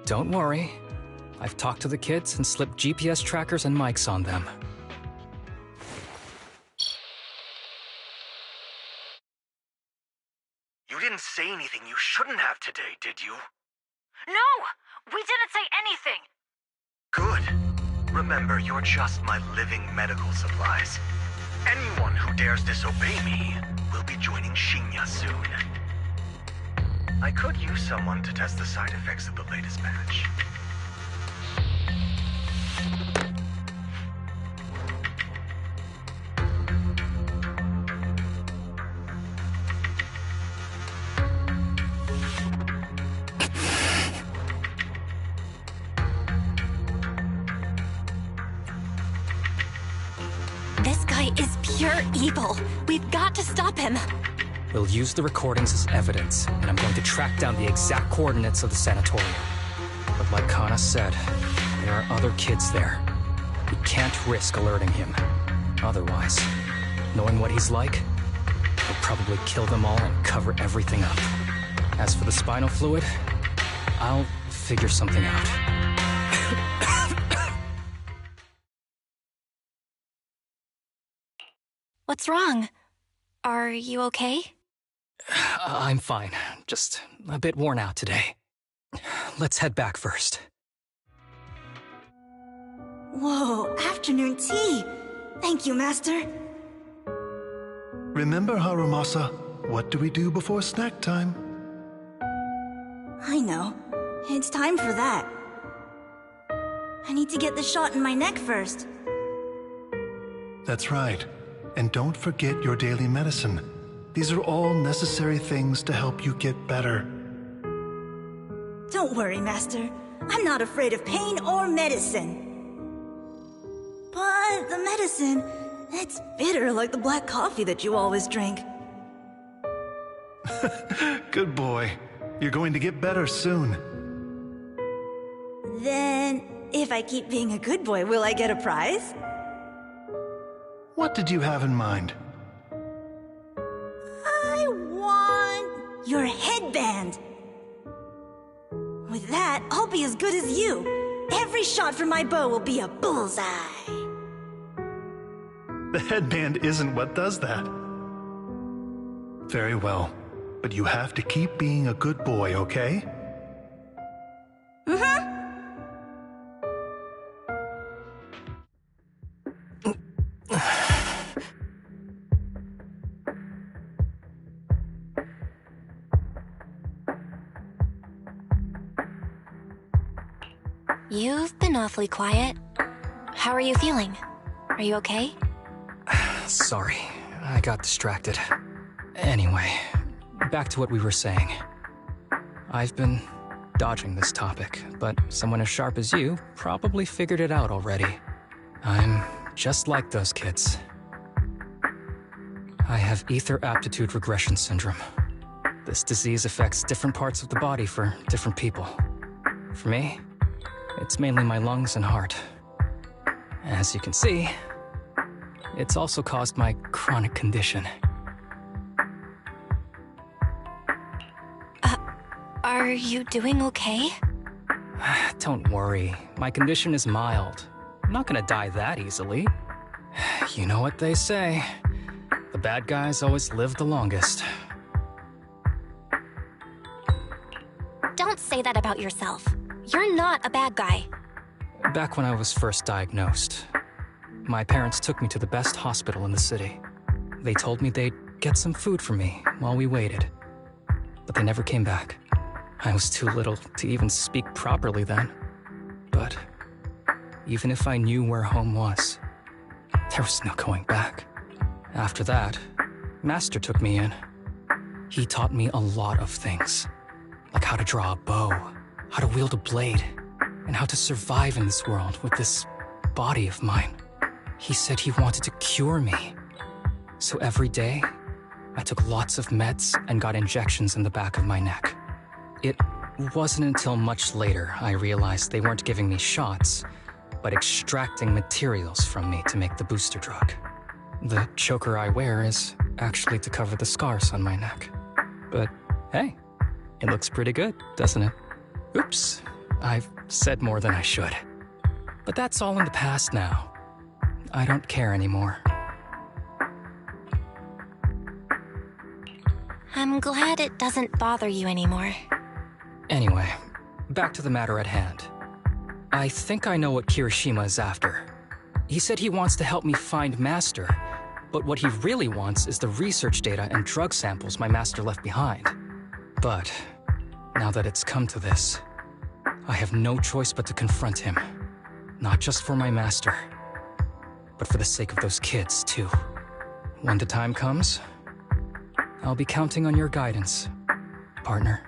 Don't worry. I've talked to the kids and slipped GPS trackers and mics on them. You didn't say anything you shouldn't have today, did you? No! We didn't say anything! Good. Remember, you're just my living medical supplies. Anyone who dares disobey me will be joining Shinya soon. I could use someone to test the side effects of the latest batch. This guy is pure evil. We've got to stop him. We'll use the recordings as evidence, and I'm going to track down the exact coordinates of the sanatorium. But like Kana said, there are other kids there. We can't risk alerting him. Otherwise, knowing what he's like, he'll probably kill them all and cover everything up. As for the spinal fluid, I'll figure something out. What's wrong? Are you okay? I'm fine. Just a bit worn out today. Let's head back first. Whoa, afternoon tea! Thank you, Master. Remember, Harumasa, what do we do before snack time? I know. It's time for that. I need to get the shot in my neck first. That's right. And don't forget your daily medicine. These are all necessary things to help you get better. Don't worry, Master. I'm not afraid of pain or medicine. But the medicine, it's bitter like the black coffee that you always drink. Good boy. You're going to get better soon. Then, if I keep being a good boy, will I get a prize? What did you have in mind? I want your headband. With that, I'll be as good as you. Every shot from my bow will be a bullseye. The headband isn't what does that. Very well, but you have to keep being a good boy, okay? Mm-hmm. You've been awfully quiet. How are you feeling? Are you okay? Sorry, I got distracted. Anyway, back to what we were saying. I've been dodging this topic, but someone as sharp as you probably figured it out already. I'm just like those kids. I have ether aptitude regression syndrome. This disease affects different parts of the body for different people. For me, it's mainly my lungs and heart. As you can see, it's also caused my chronic condition. Are you doing okay? Don't worry, my condition is mild. I'm not gonna die that easily. You know what they say, the bad guys always live the longest. Don't say that about yourself. You're not a bad guy. Back when I was first diagnosed, my parents took me to the best hospital in the city. They told me they'd get some food for me while we waited. But they never came back. I was too little to even speak properly then. But even if I knew where home was, there was no going back. After that, Master took me in. He taught me a lot of things, like how to draw a bow, how to wield a blade, and how to survive in this world with this body of mine. He said he wanted to cure me. So every day, I took lots of meds and got injections in the back of my neck. It wasn't until much later I realized they weren't giving me shots, but extracting materials from me to make the booster drug. The choker I wear is actually to cover the scars on my neck. But hey, it looks pretty good, doesn't it? Oops, I've said more than I should. But that's all in the past now. I don't care anymore. I'm glad it doesn't bother you anymore. Anyway, back to the matter at hand. I think I know what Kirishima is after. He said he wants to help me find Master, but what he really wants is the research data and drug samples my master left behind. But now that it's come to this, I have no choice but to confront him. Not just for my master, but for the sake of those kids, too. When the time comes, I'll be counting on your guidance, partner.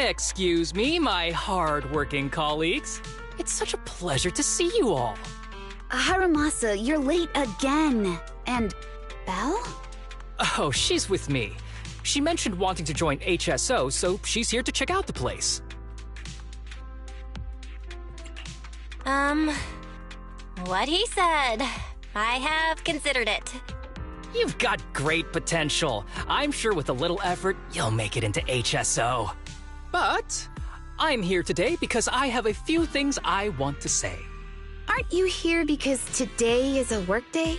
Excuse me, my hard-working colleagues. It's such a pleasure to see you all. Harumasa, you're late again. And Belle? Oh, she's with me. She mentioned wanting to join HSO, so she's here to check out the place. What he said. I have considered it. You've got great potential. I'm sure with a little effort, you'll make it into HSO. But I'm here today because I have a few things I want to say. Aren't you here because today is a work day?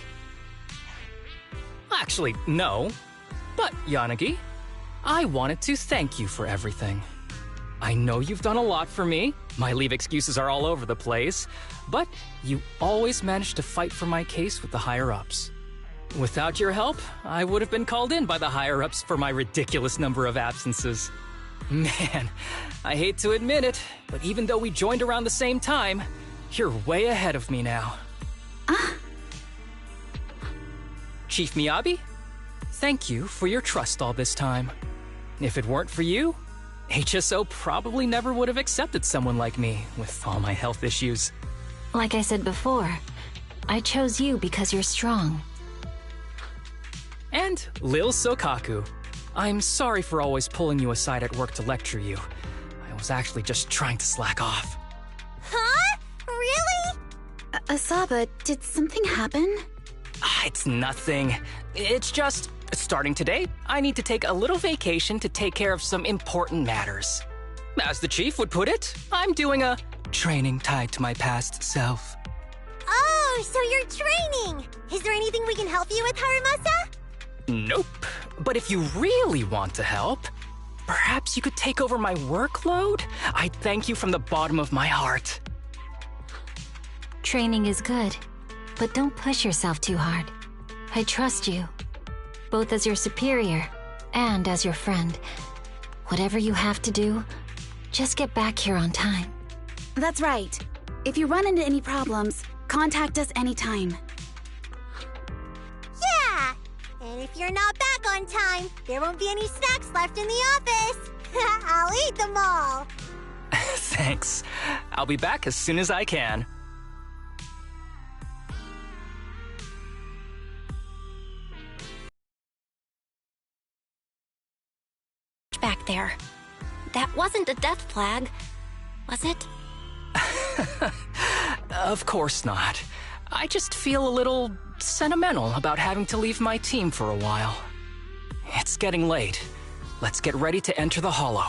Actually, no. But, Yanagi, I wanted to thank you for everything. I know you've done a lot for me. My leave excuses are all over the place. But you always managed to fight for my case with the higher-ups. Without your help, I would have been called in by the higher-ups for my ridiculous number of absences. Man, I hate to admit it, but even though we joined around the same time, you're way ahead of me now. Chief Miyabi, thank you for your trust all this time. If it weren't for you, HSO probably never would have accepted someone like me with all my health issues. Like I said before, I chose you because you're strong. And Lil Sokaku, I'm sorry for always pulling you aside at work to lecture you. I was actually just trying to slack off. Huh? Really? Asaba, did something happen? It's nothing. It's just, starting today, I need to take a little vacation to take care of some important matters. As the chief would put it, I'm doing a training tied to my past self. Oh, so you're training! Is there anything we can help you with, Harumasa? Nope. But if you really want to help, perhaps you could take over my workload? I'd thank you from the bottom of my heart. Training is good, but don't push yourself too hard. I trust you, both as your superior and as your friend. Whatever you have to do, just get back here on time. That's right. If you run into any problems, contact us anytime. Yeah! And if you're not back on time, there won't be any snacks left in the office. I'll eat them all. Thanks. I'll be back as soon as I can. Back there. That wasn't a death flag, was it? Of course not. I just feel a little sentimental about having to leave my team for a while. It's getting late. Let's get ready to enter the Hollow.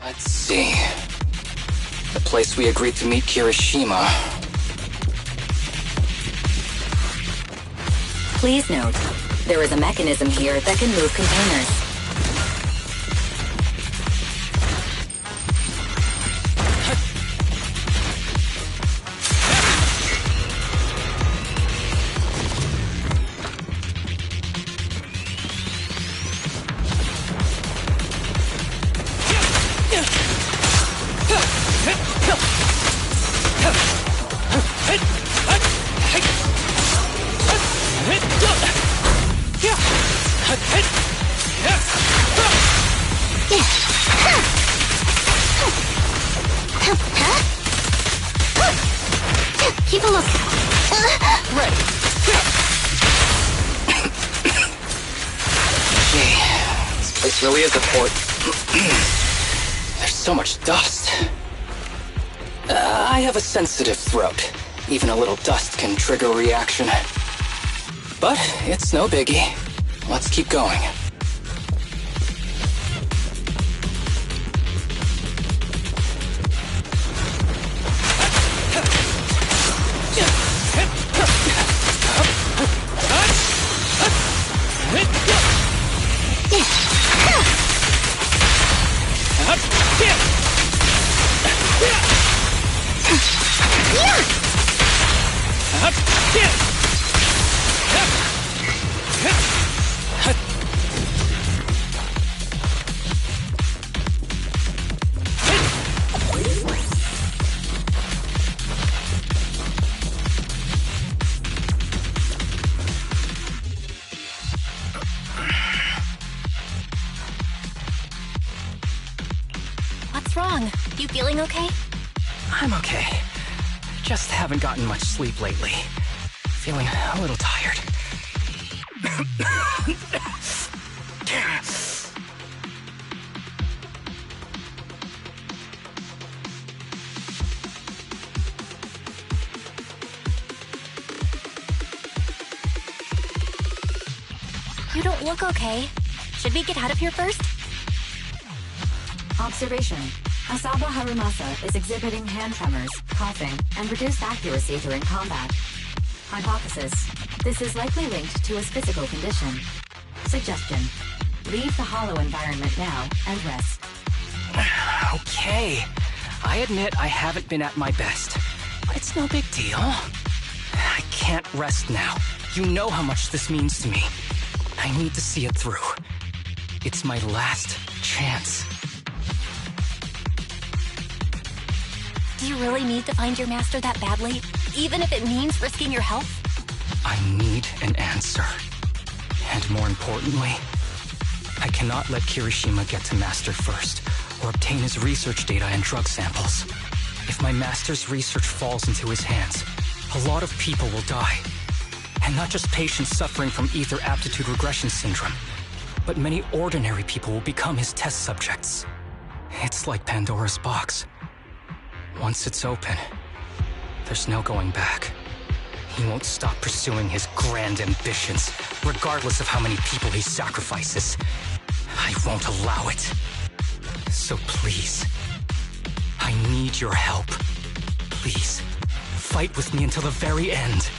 Let's see. The place we agreed to meet Kirishima. Please note, there is a mechanism here that can move containers. Keep a lookout. Ready. Gee, this place really is a port. There's so much dust. I have a sensitive throat. Even a little dust can trigger a reaction. But it's no biggie. Let's keep going. What's wrong? You feeling okay? I'm okay. Just haven't gotten much sleep lately. Feeling a little tired. You don't look okay. Should we get out of here first? Observation. Asaba Harumasa is exhibiting hand tremors, coughing, and reduced accuracy during combat. Hypothesis. This is likely linked to his physical condition. Suggestion. Leave the hollow environment now and rest. Okay. I admit I haven't been at my best. But it's no big deal. I can't rest now. You know how much this means to me. I need to see it through. It's my last chance. Do you really need to find your master that badly? Even if it means risking your health? I need an answer. And more importantly, I cannot let Kirishima get to Master first, or obtain his research data and drug samples. If my Master's research falls into his hands, a lot of people will die. And not just patients suffering from ether aptitude regression syndrome, but many ordinary people will become his test subjects. It's like Pandora's box. Once it's open, there's no going back. He won't stop pursuing his grand ambitions, regardless of how many people he sacrifices. I won't allow it. So please, I need your help. Please, fight with me until the very end.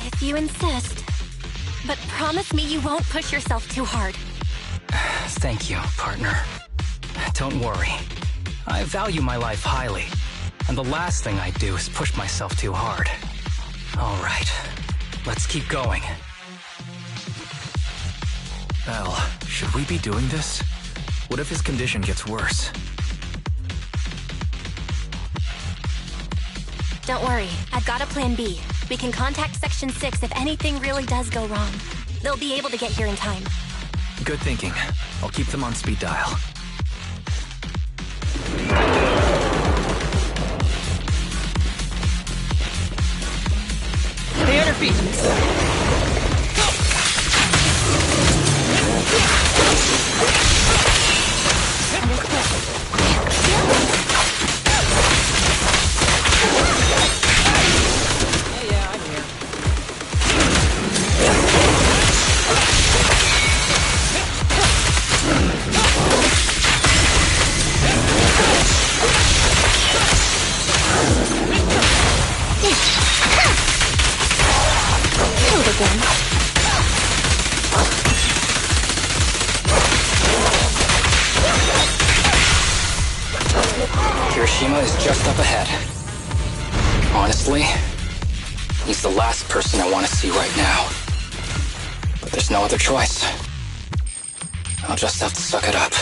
If you insist. But promise me you won't push yourself too hard. Thank you, partner. Don't worry. I value my life highly, and the last thing I do is push myself too hard. All right, let's keep going. Al, should we be doing this? What if his condition gets worse? Don't worry, I've got a plan B. We can contact Section 6 if anything really does go wrong. They'll be able to get here in time. Good thinking. I'll keep them on speed dial. Stay on your feet. Yeah, I'm here. again. Kirishima is just up ahead. Honestly, he's the last person I want to see right now. But there's no other choice. I'll just have to suck it up.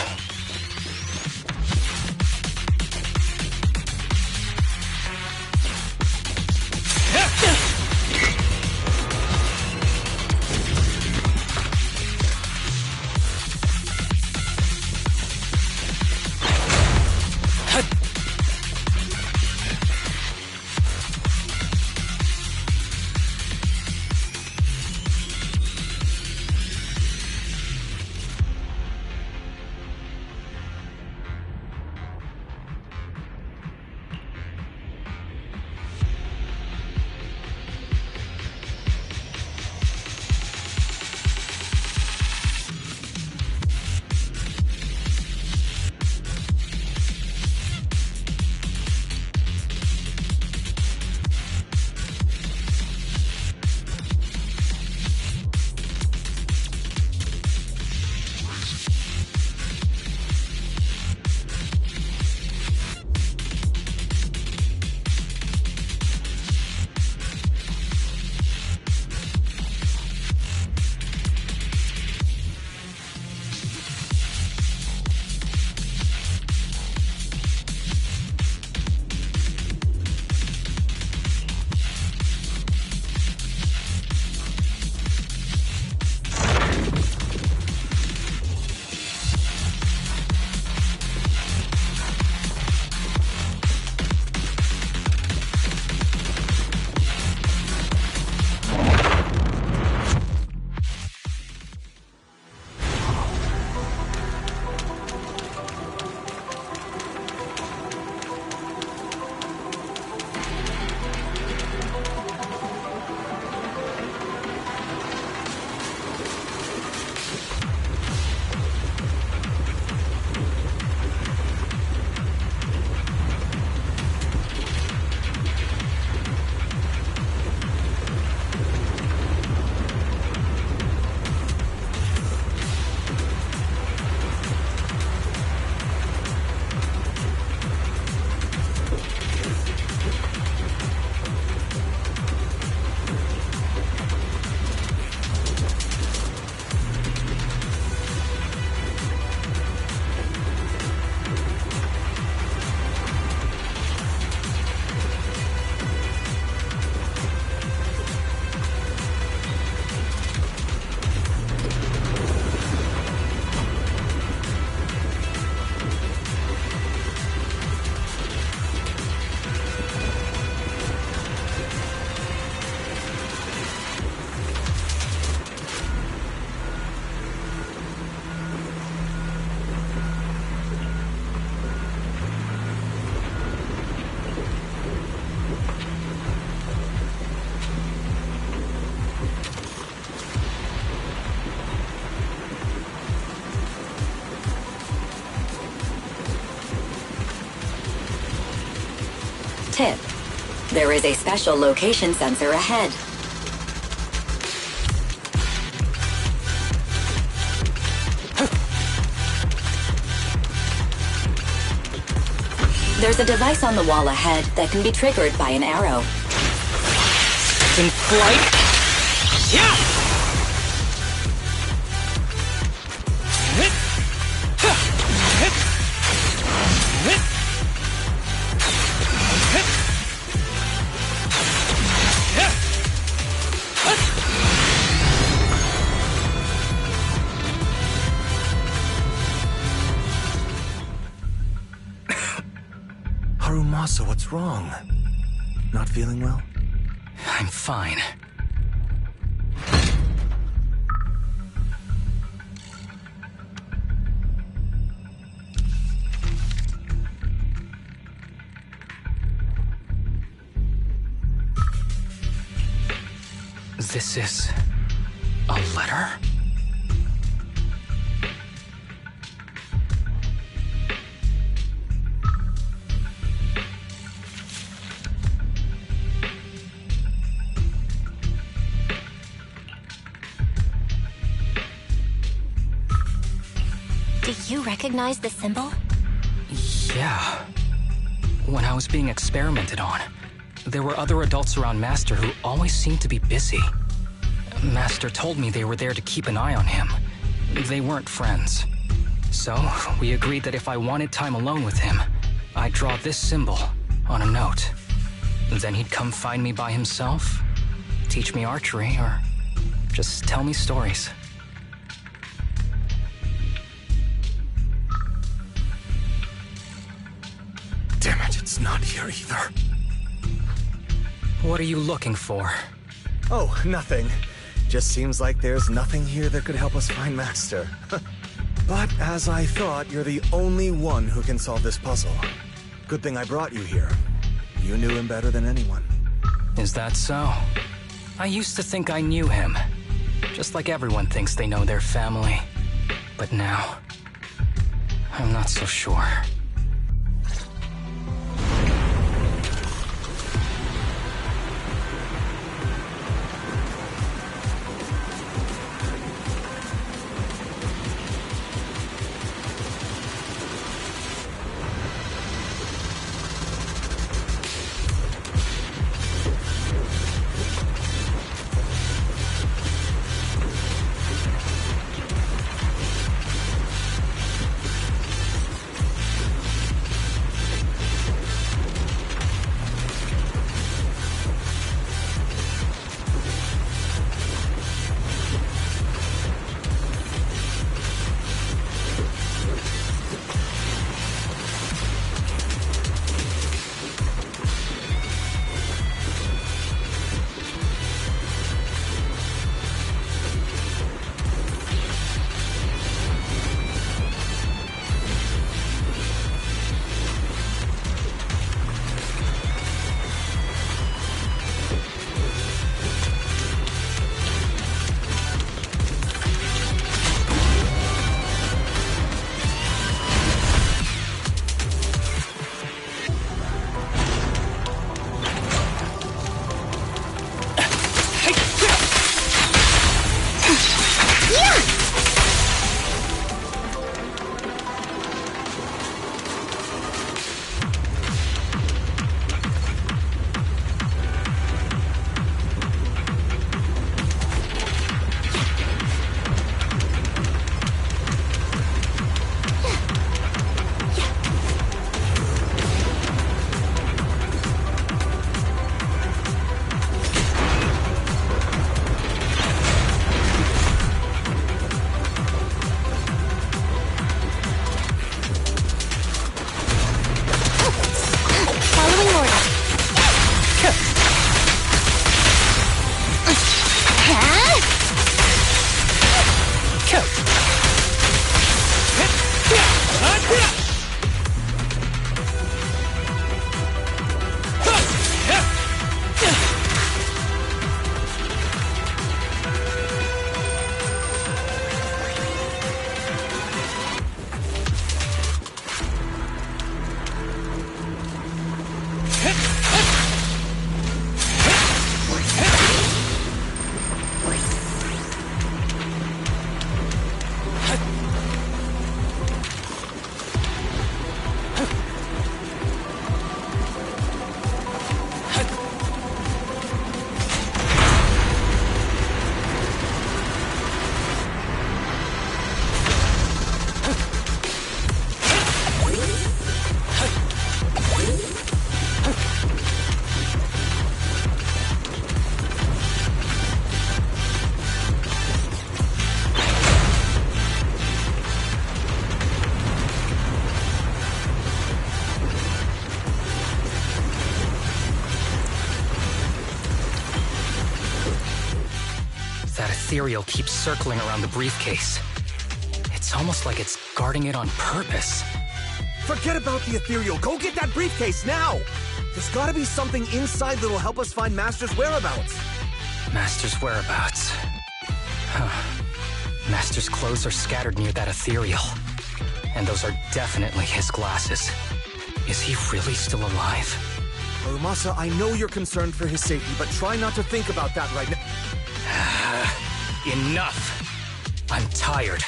Tip: there is a special location sensor ahead. There's a device on the wall ahead that can be triggered by an arrow. In flight? Yeah! Harumasa, what's wrong? Not feeling well? I'm fine. This is a letter? you recognize the symbol? Yeah. When I was being experimented on, there were other adults around Master who always seemed to be busy. Master told me they were there to keep an eye on him. They weren't friends. So, we agreed that if I wanted time alone with him, I'd draw this symbol on a note. Then he'd come find me by himself, teach me archery, or just tell me stories. Damn it, it's not here either. What are you looking for? Oh, nothing. Just seems like there's nothing here that could help us find Master. But as I thought, you're the only one who can solve this puzzle. Good thing I brought you here. You knew him better than anyone. Is that so? I used to think I knew him. Just like everyone thinks they know their family. But now, I'm not so sure. Ethereal keeps circling around the briefcase. It's almost like it's guarding it on purpose. Forget about the Ethereal. Go get that briefcase now! There's gotta be something inside that'll help us find Master's whereabouts. Master's whereabouts. Huh. Master's clothes are scattered near that Ethereal. And those are definitely his glasses. Is he really still alive? Harumasa, I know you're concerned for his safety, but try not to think about that right now. Enough! I'm tired.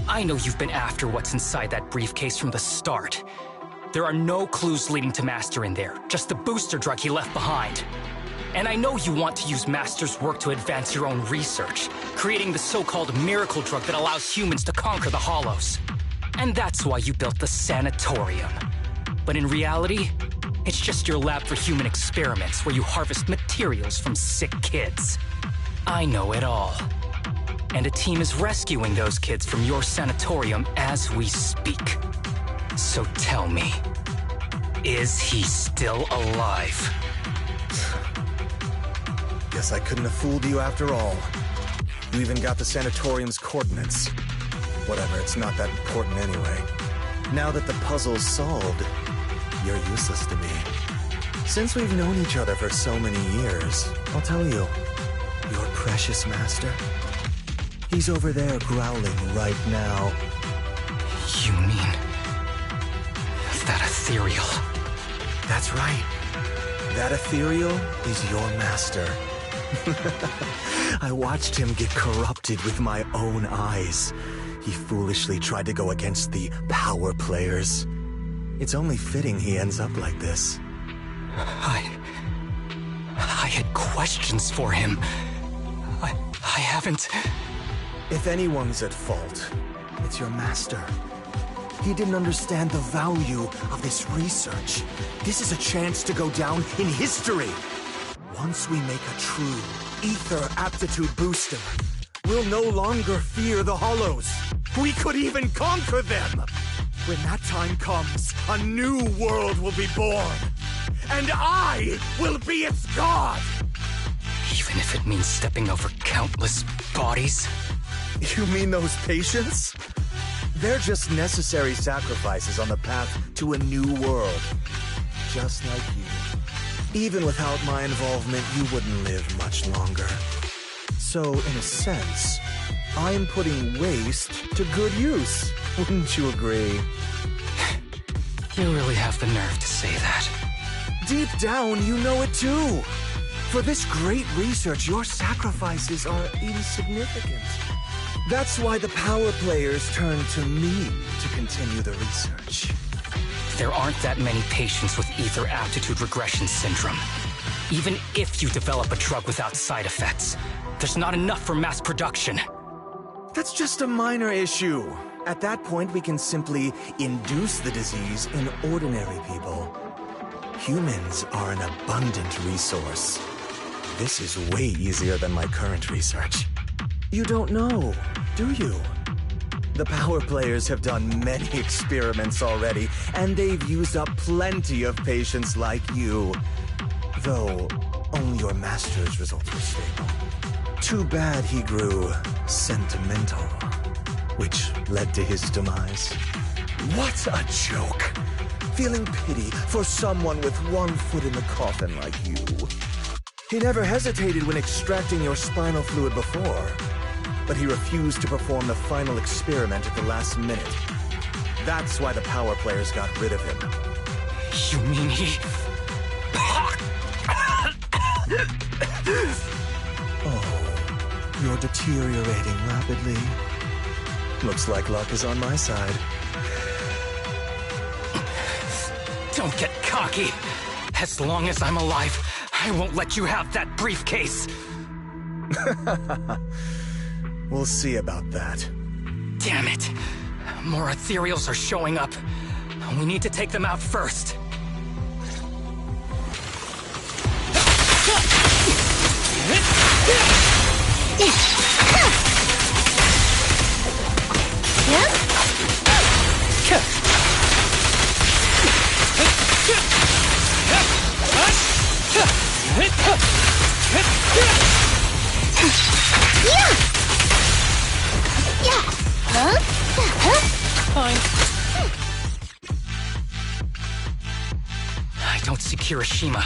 I know you've been after what's inside that briefcase from the start. There are no clues leading to Master in there, just the booster drug he left behind. And I know you want to use Master's work to advance your own research, creating the so-called miracle drug that allows humans to conquer the Hollows. And that's why you built the sanatorium. But in reality, it's just your lab for human experiments where you harvest materials from sick kids. I know it all. And a team is rescuing those kids from your sanatorium as we speak. So tell me, is he still alive? Guess I couldn't have fooled you after all. You even got the sanatorium's coordinates. Whatever, it's not that important anyway. Now that the puzzle's solved, you're useless to me. Since we've known each other for so many years, I'll tell you, your precious master, he's over there growling right now. You mean that ethereal? That's right. That ethereal is your master. I watched him get corrupted with my own eyes. He foolishly tried to go against the power players. It's only fitting he ends up like this. I had questions for him. I haven't... If anyone's at fault, it's your master. He didn't understand the value of this research. This is a chance to go down in history. Once we make a true ether aptitude booster, we'll no longer fear the Hollows. We could even conquer them. When that time comes, a new world will be born. And I will be its god! Even if it means stepping over countless bodies? You mean those patients? They're just necessary sacrifices on the path to a new world. Just like you. Even without my involvement, you wouldn't live much longer. So, in a sense, I'm putting waste to good use. Wouldn't you agree? You really have the nerve to say that. Deep down, you know it too. For this great research, your sacrifices are insignificant. That's why the power players turn to me to continue the research. There aren't that many patients with ether aptitude regression syndrome. Even if you develop a drug without side effects, there's not enough for mass production. That's just a minor issue. At that point, we can simply induce the disease in ordinary people. Humans are an abundant resource. This is way easier than my current research. You don't know, do you? The power players have done many experiments already, and they've used up plenty of patients like you. Though, only your master's results were stable. Too bad he grew sentimental, which led to his demise. What a joke! Feeling pity for someone with one foot in the coffin like you. He never hesitated when extracting your spinal fluid before, but he refused to perform the final experiment at the last minute. That's why the power players got rid of him. You mean he... Oh, you're deteriorating rapidly. Looks like luck is on my side. Don't get cocky. As long as I'm alive, I won't let you have that briefcase. We'll see about that. Damn it. More ethereals are showing up. We need to take them out first. Fine. I don't see Kirishima.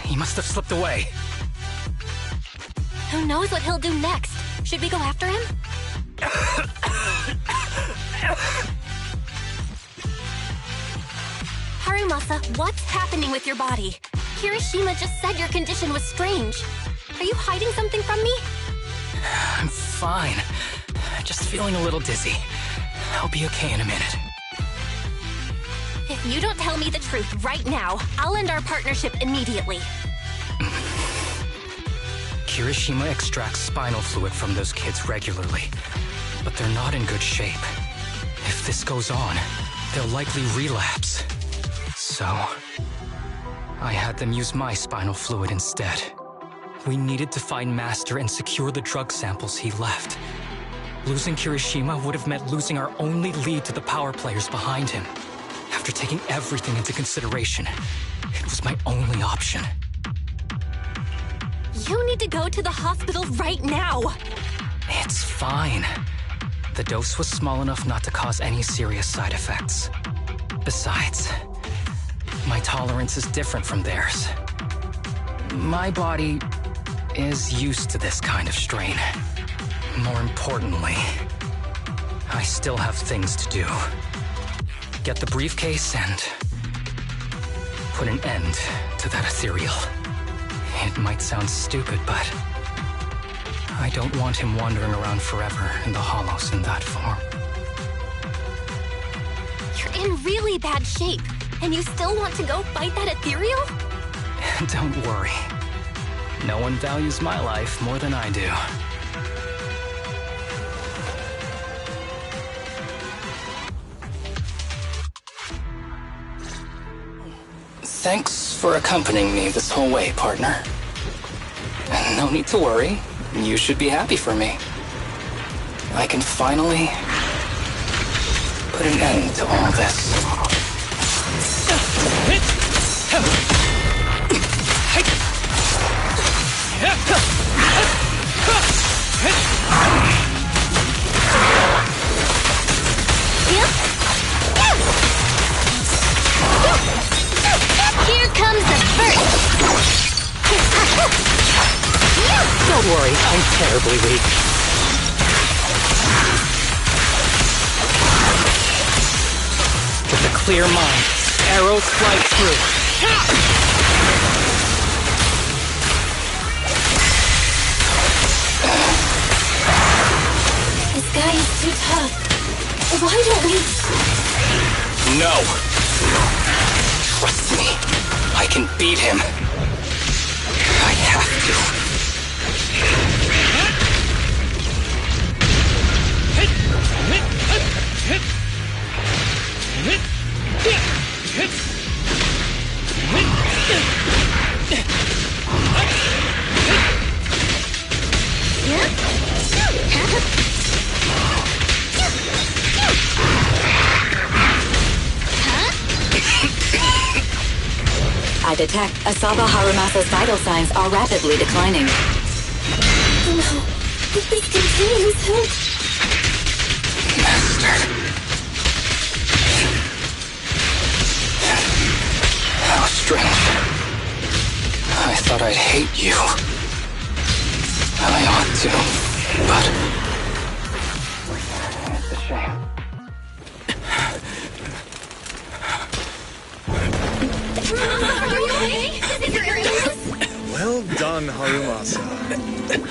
He must have slipped away. Who knows what he'll do next? Should we go after him? Harumasa, what's happening with your body? Kirishima just said your condition was strange. Are you hiding something from me? I'm fine. Just feeling a little dizzy. I'll be okay in a minute. If you don't tell me the truth right now, I'll end our partnership immediately. Kirishima extracts spinal fluid from those kids regularly, but they're not in good shape. If this goes on, they'll likely relapse. So, I had them use my spinal fluid instead. We needed to find Master and secure the drug samples he left. Losing Kirishima would have meant losing our only lead to the power players behind him. After taking everything into consideration, it was my only option. You need to go to the hospital right now! It's fine. The dose was small enough not to cause any serious side effects. Besides, my tolerance is different from theirs. My body is used to this kind of strain. More importantly, I still have things to do. Get the briefcase and put an end to that ethereal. It might sound stupid, but I don't want him wandering around forever in the hollows in that form. You're in really bad shape, and you still want to go fight that ethereal? Don't worry. No one values my life more than I do. Thanks for accompanying me this whole way, partner. No need to worry. You should be happy for me. I can finally put an end to all this. Here comes the first! Don't worry, I'm terribly weak. With a clear mind, arrows fly through. This guy is too tough. Why don't we... No! Trust me, I can beat him. I have to. I detect Asaba Harumasa's vital signs are rapidly declining. No, if this continues, he'll... Master. How strange. I thought I'd hate you. I ought to, but... it's a shame. Are you okay? Is your illness? Well done, Harumasa.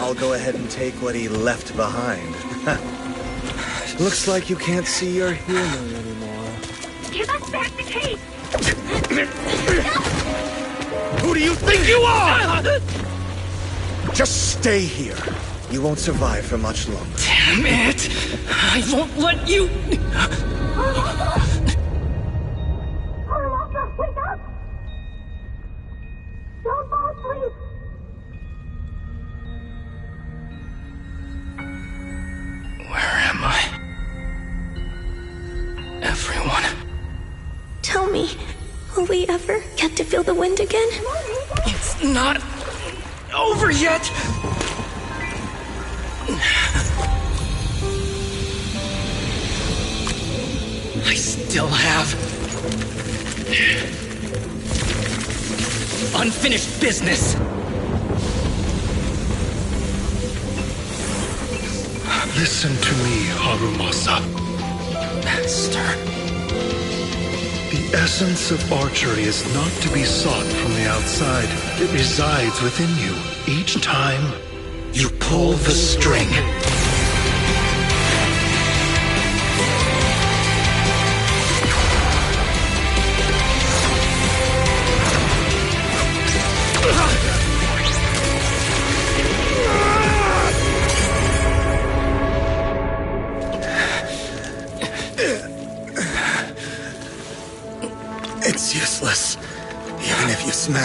I'll go ahead and take what he left behind. Looks like you can't see your human anymore. Give us back the case! Who do you think you are? Just stay here. You won't survive for much longer. Damn it! I won't let you... Harumasa, wake up! Don't fall asleep! Where am I? Everyone. Tell me, will we ever get to feel the wind again? It's not over yet! I still have unfinished business. Listen to me, Harumasa. Master. The essence of archery is not to be sought from the outside. It resides within you. Each time you pull the string.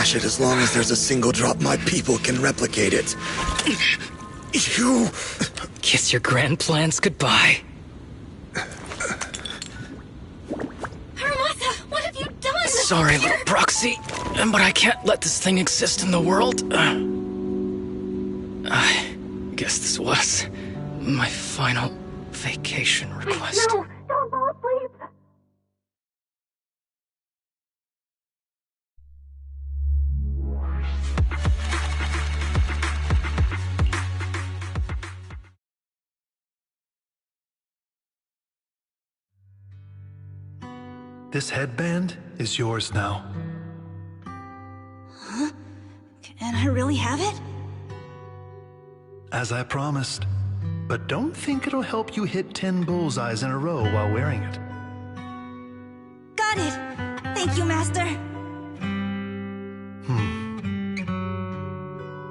stash it as long as there's a single drop my people can replicate it. You... Kiss your grand plans goodbye. Harumasa, what have you done? Sorry, little proxy, but I can't let this thing exist in the world. I guess this was my final vacation request. No, don't fall asleep. This headband is yours now. Huh? Can I really have it? As I promised. But don't think it'll help you hit 10 bullseyes in a row while wearing it. Got it! Thank you, Master!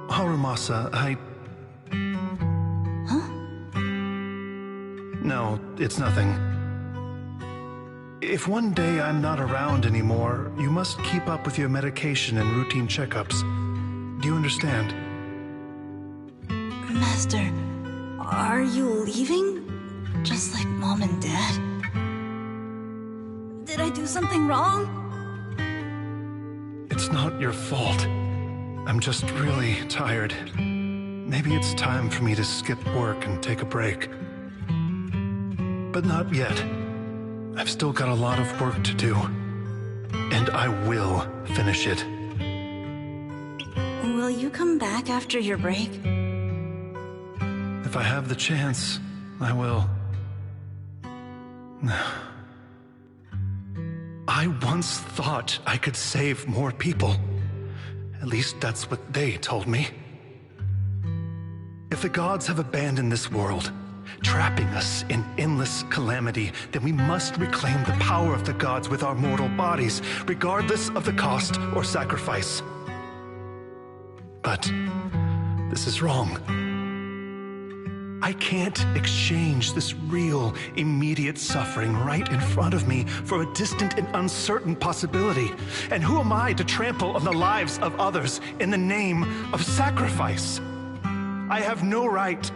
Harumasa, Huh? No, it's nothing. If one day I'm not around anymore, you must keep up with your medication and routine checkups. Do you understand? Master, are you leaving? Just like Mom and Dad? Did I do something wrong? It's not your fault. I'm just really tired. Maybe it's time for me to skip work and take a break. But not yet. I've still got a lot of work to do. And I will finish it. Will you come back after your break? If I have the chance, I will. I once thought I could save more people. At least that's what they told me. If the gods have abandoned this world, trapping us in endless calamity, then we must reclaim the power of the gods with our mortal bodies, regardless of the cost or sacrifice. But this is wrong. I can't exchange this real, immediate suffering right in front of me for a distant and uncertain possibility. And who am I to trample on the lives of others in the name of sacrifice? I have no right.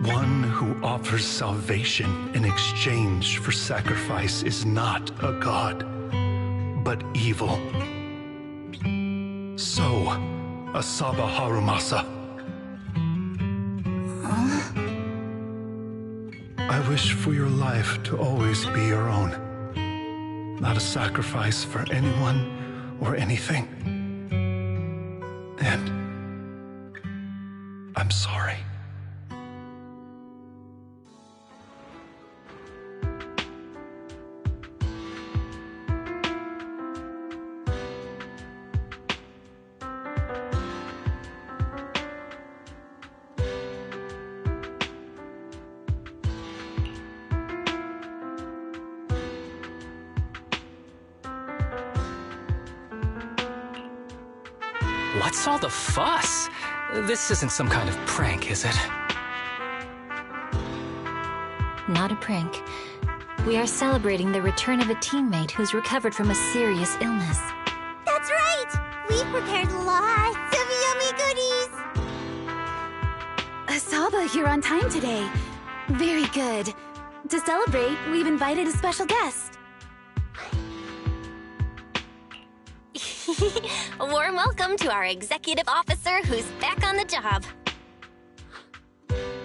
One who offers salvation in exchange for sacrifice is not a god, but evil. So, Asaba Harumasa. I wish for your life to always be your own. Not a sacrifice for anyone or anything. And I'm sorry. What's all the fuss? This isn't some kind of prank, is it? Not a prank. We are celebrating the return of a teammate who's recovered from a serious illness. That's right! We prepared lots of yummy goodies! Asaba, you're on time today. Very good. To celebrate, we've invited a special guest. A warm welcome to our executive officer who's back on the job.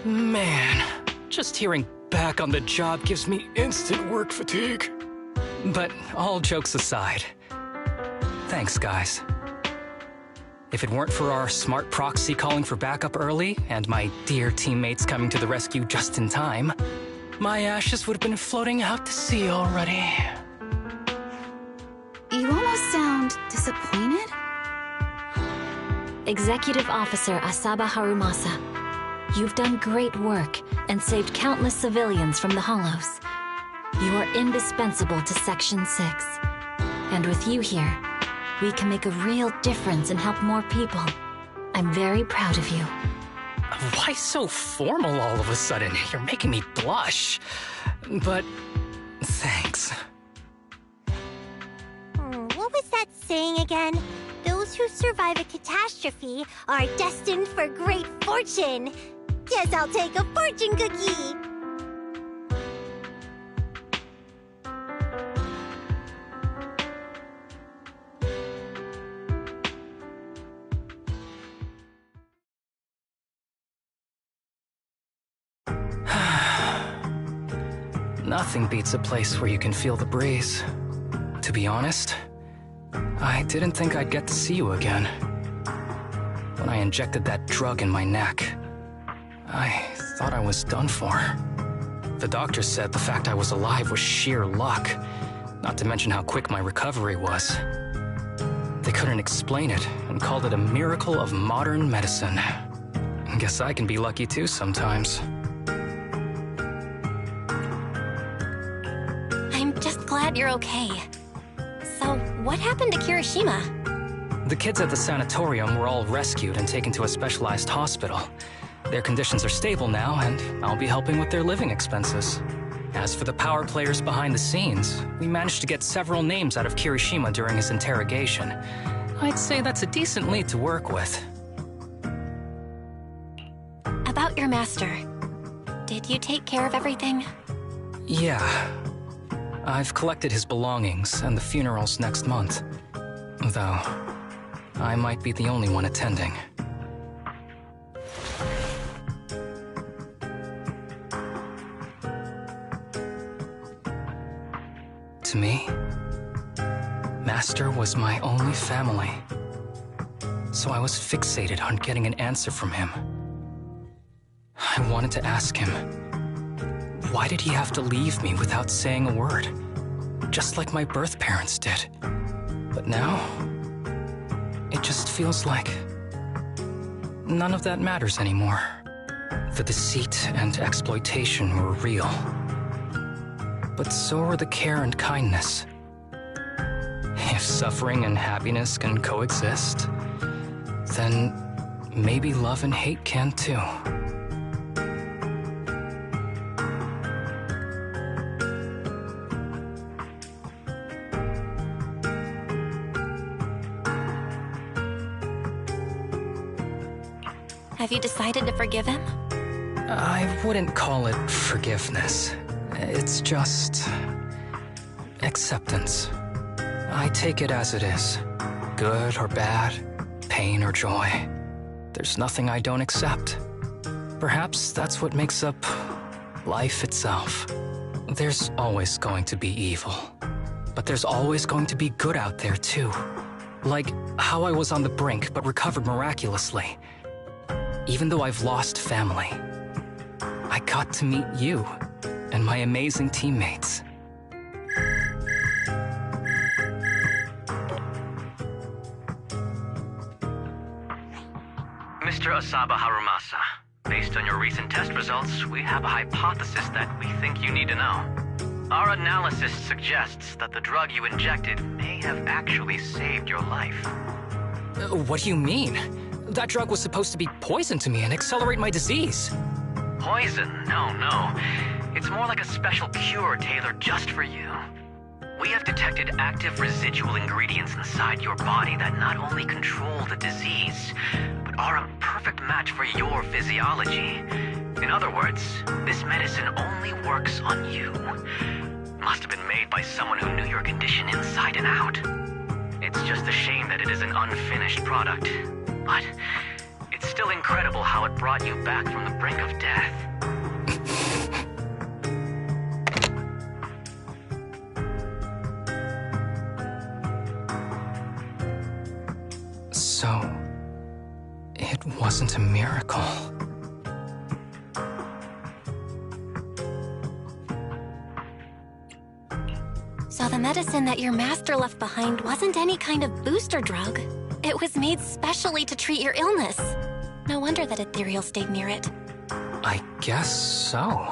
Man, just hearing back on the job gives me instant work fatigue. But all jokes aside, thanks, guys. If it weren't for our smart proxy calling for backup early and my dear teammates coming to the rescue just in time, my ashes would have been floating out to sea already. You almost sound disappointed? Executive Officer Asaba Harumasa, you've done great work and saved countless civilians from the Hollows. You are indispensable to Section 6. And with you here, we can make a real difference and help more people. I'm very proud of you. Why so formal all of a sudden? You're making me blush. But thanks. What was that saying again? Those who survive a catastrophe are destined for great fortune. Guess I'll take a fortune cookie. Nothing beats a place where you can feel the breeze. To be honest, I didn't think I'd get to see you again. When I injected that drug in my neck, I thought I was done for. The doctor said the fact I was alive was sheer luck, not to mention how quick my recovery was. They couldn't explain it and called it a miracle of modern medicine. Guess I can be lucky too sometimes. I'm just glad you're okay. So, what happened to Kirishima? The kids at the sanatorium were all rescued and taken to a specialized hospital. Their conditions are stable now, and I'll be helping with their living expenses. As for the power players behind the scenes, we managed to get several names out of Kirishima during his interrogation. I'd say that's a decent lead to work with. About your master, did you take care of everything? Yeah. I've collected his belongings, and the funeral's next month. Though, I might be the only one attending. To me, Master was my only family. So I was fixated on getting an answer from him. I wanted to ask him, why did he have to leave me without saying a word? Just like my birth parents did. But now, it just feels like none of that matters anymore. The deceit and exploitation were real. But so are the care and kindness. If suffering and happiness can coexist, then maybe love and hate can too. Have you decided to forgive him? I wouldn't call it forgiveness. It's just acceptance. I take it as it is. Good or bad, pain or joy. There's nothing I don't accept. Perhaps that's what makes up life itself. There's always going to be evil. But there's always going to be good out there too. Like how I was on the brink but recovered miraculously. Even though I've lost family, I got to meet you and my amazing teammates. Mr. Asaba Harumasa, based on your recent test results, we have a hypothesis that we think you need to know. Our analysis suggests that the drug you injected may have actually saved your life. What do you mean? That drug was supposed to be poison to me and accelerate my disease. Poison? No. It's more like a special cure tailored just for you. We have detected active residual ingredients inside your body that not only control the disease, but are a perfect match for your physiology. In other words, this medicine only works on you. Must have been made by someone who knew your condition inside and out. It's just a shame that it is an unfinished product. But it's still incredible how it brought you back from the brink of death. So, it wasn't a miracle. So the medicine that your master left behind wasn't any kind of booster drug. It was made specially to treat your illness. No wonder that Ethereal stayed near it. I guess so.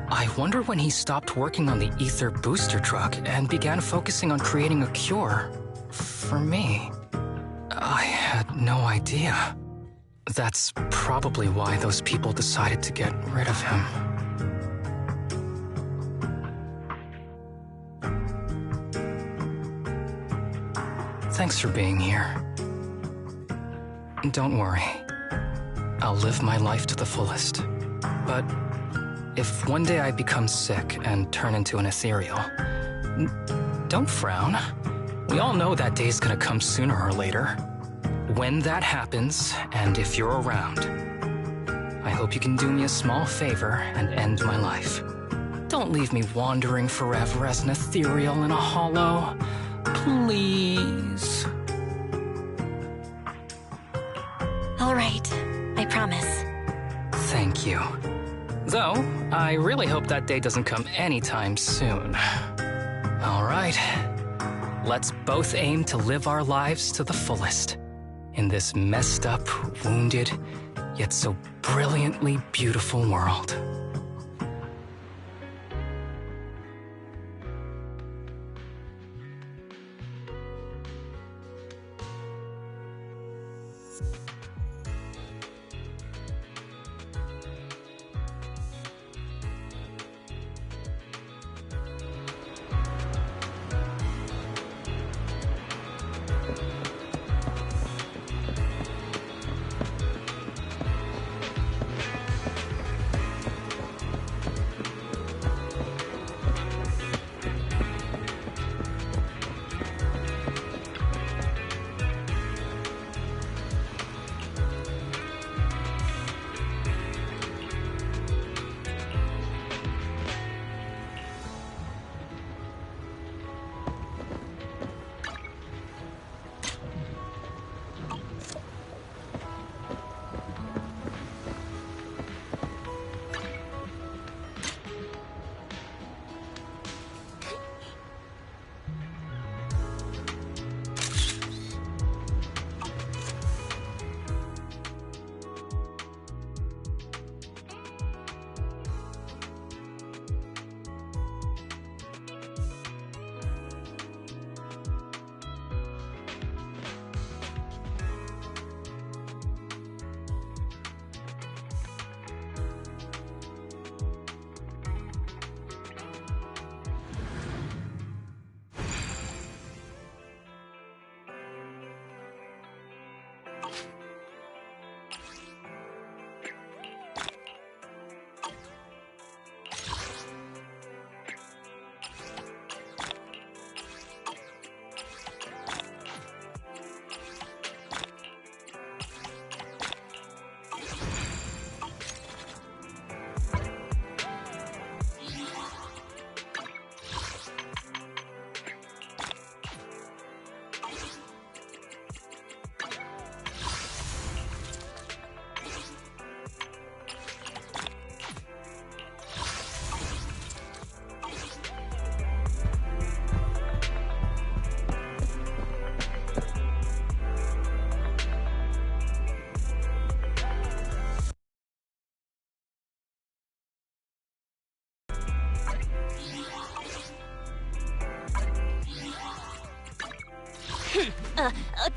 I wonder when he stopped working on the ether booster drug and began focusing on creating a cure for me. I had no idea. That's probably why those people decided to get rid of him. Thanks for being here. Don't worry. I'll live my life to the fullest. But if one day I become sick and turn into an ethereal, don't frown. We all know that day's gonna come sooner or later. When that happens, and if you're around, I hope you can do me a small favor and end my life. Don't leave me wandering forever as an ethereal in a hollow. Please. All right, I promise. Thank you. Though, I really hope that day doesn't come anytime soon. All right. Let's both aim to live our lives to the fullest in this messed up, wounded, yet so brilliantly beautiful world.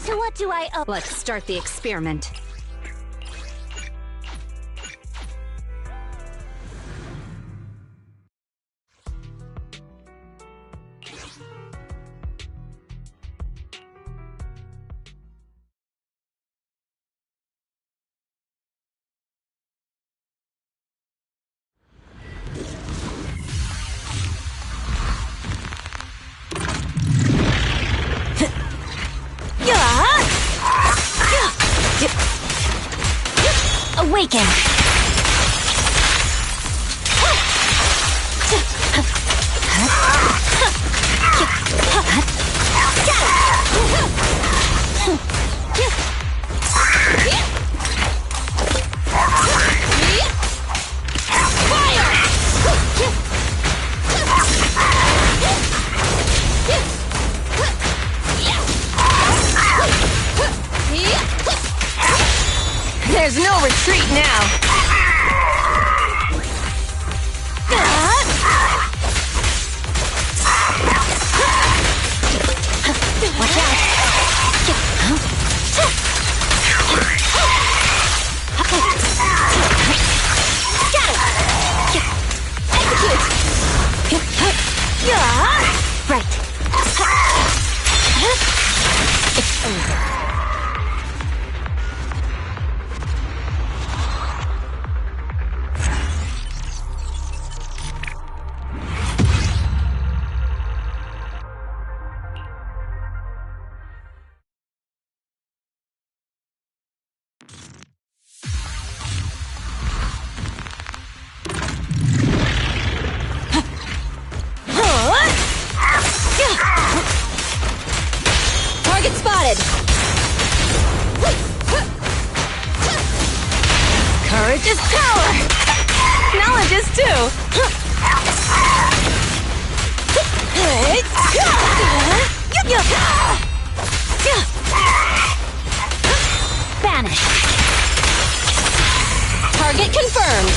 To what do I owe? Let's start the experiment. Awaken! There's no retreat now. Watch out. Execute. Right. Knowledge is power! Knowledge is too! Vanish. Target confirmed.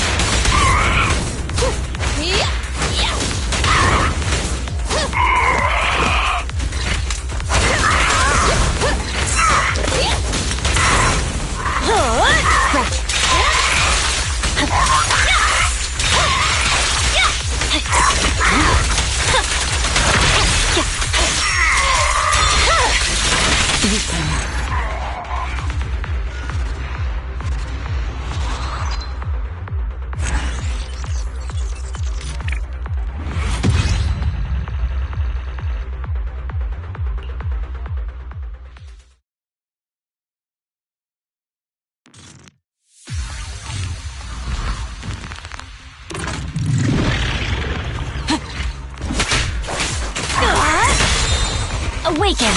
Awaken!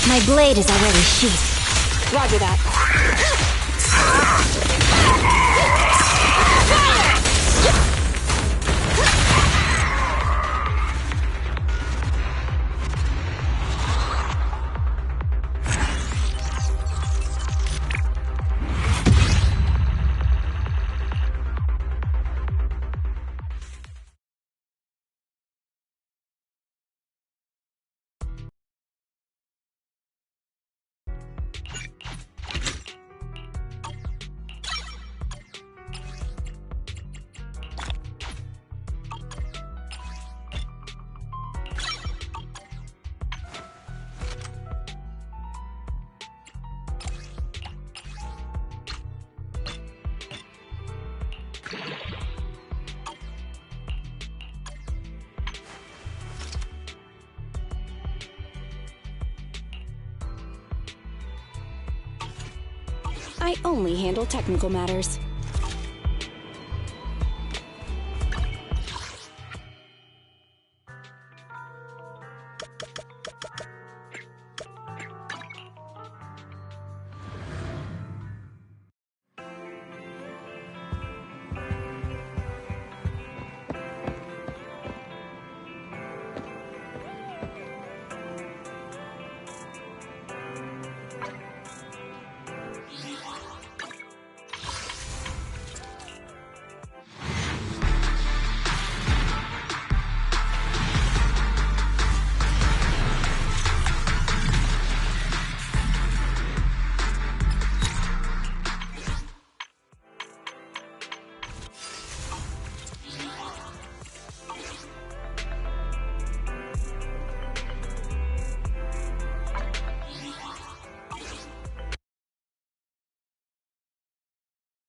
My blade is already sheathed. Roger that. I only handle technical matters.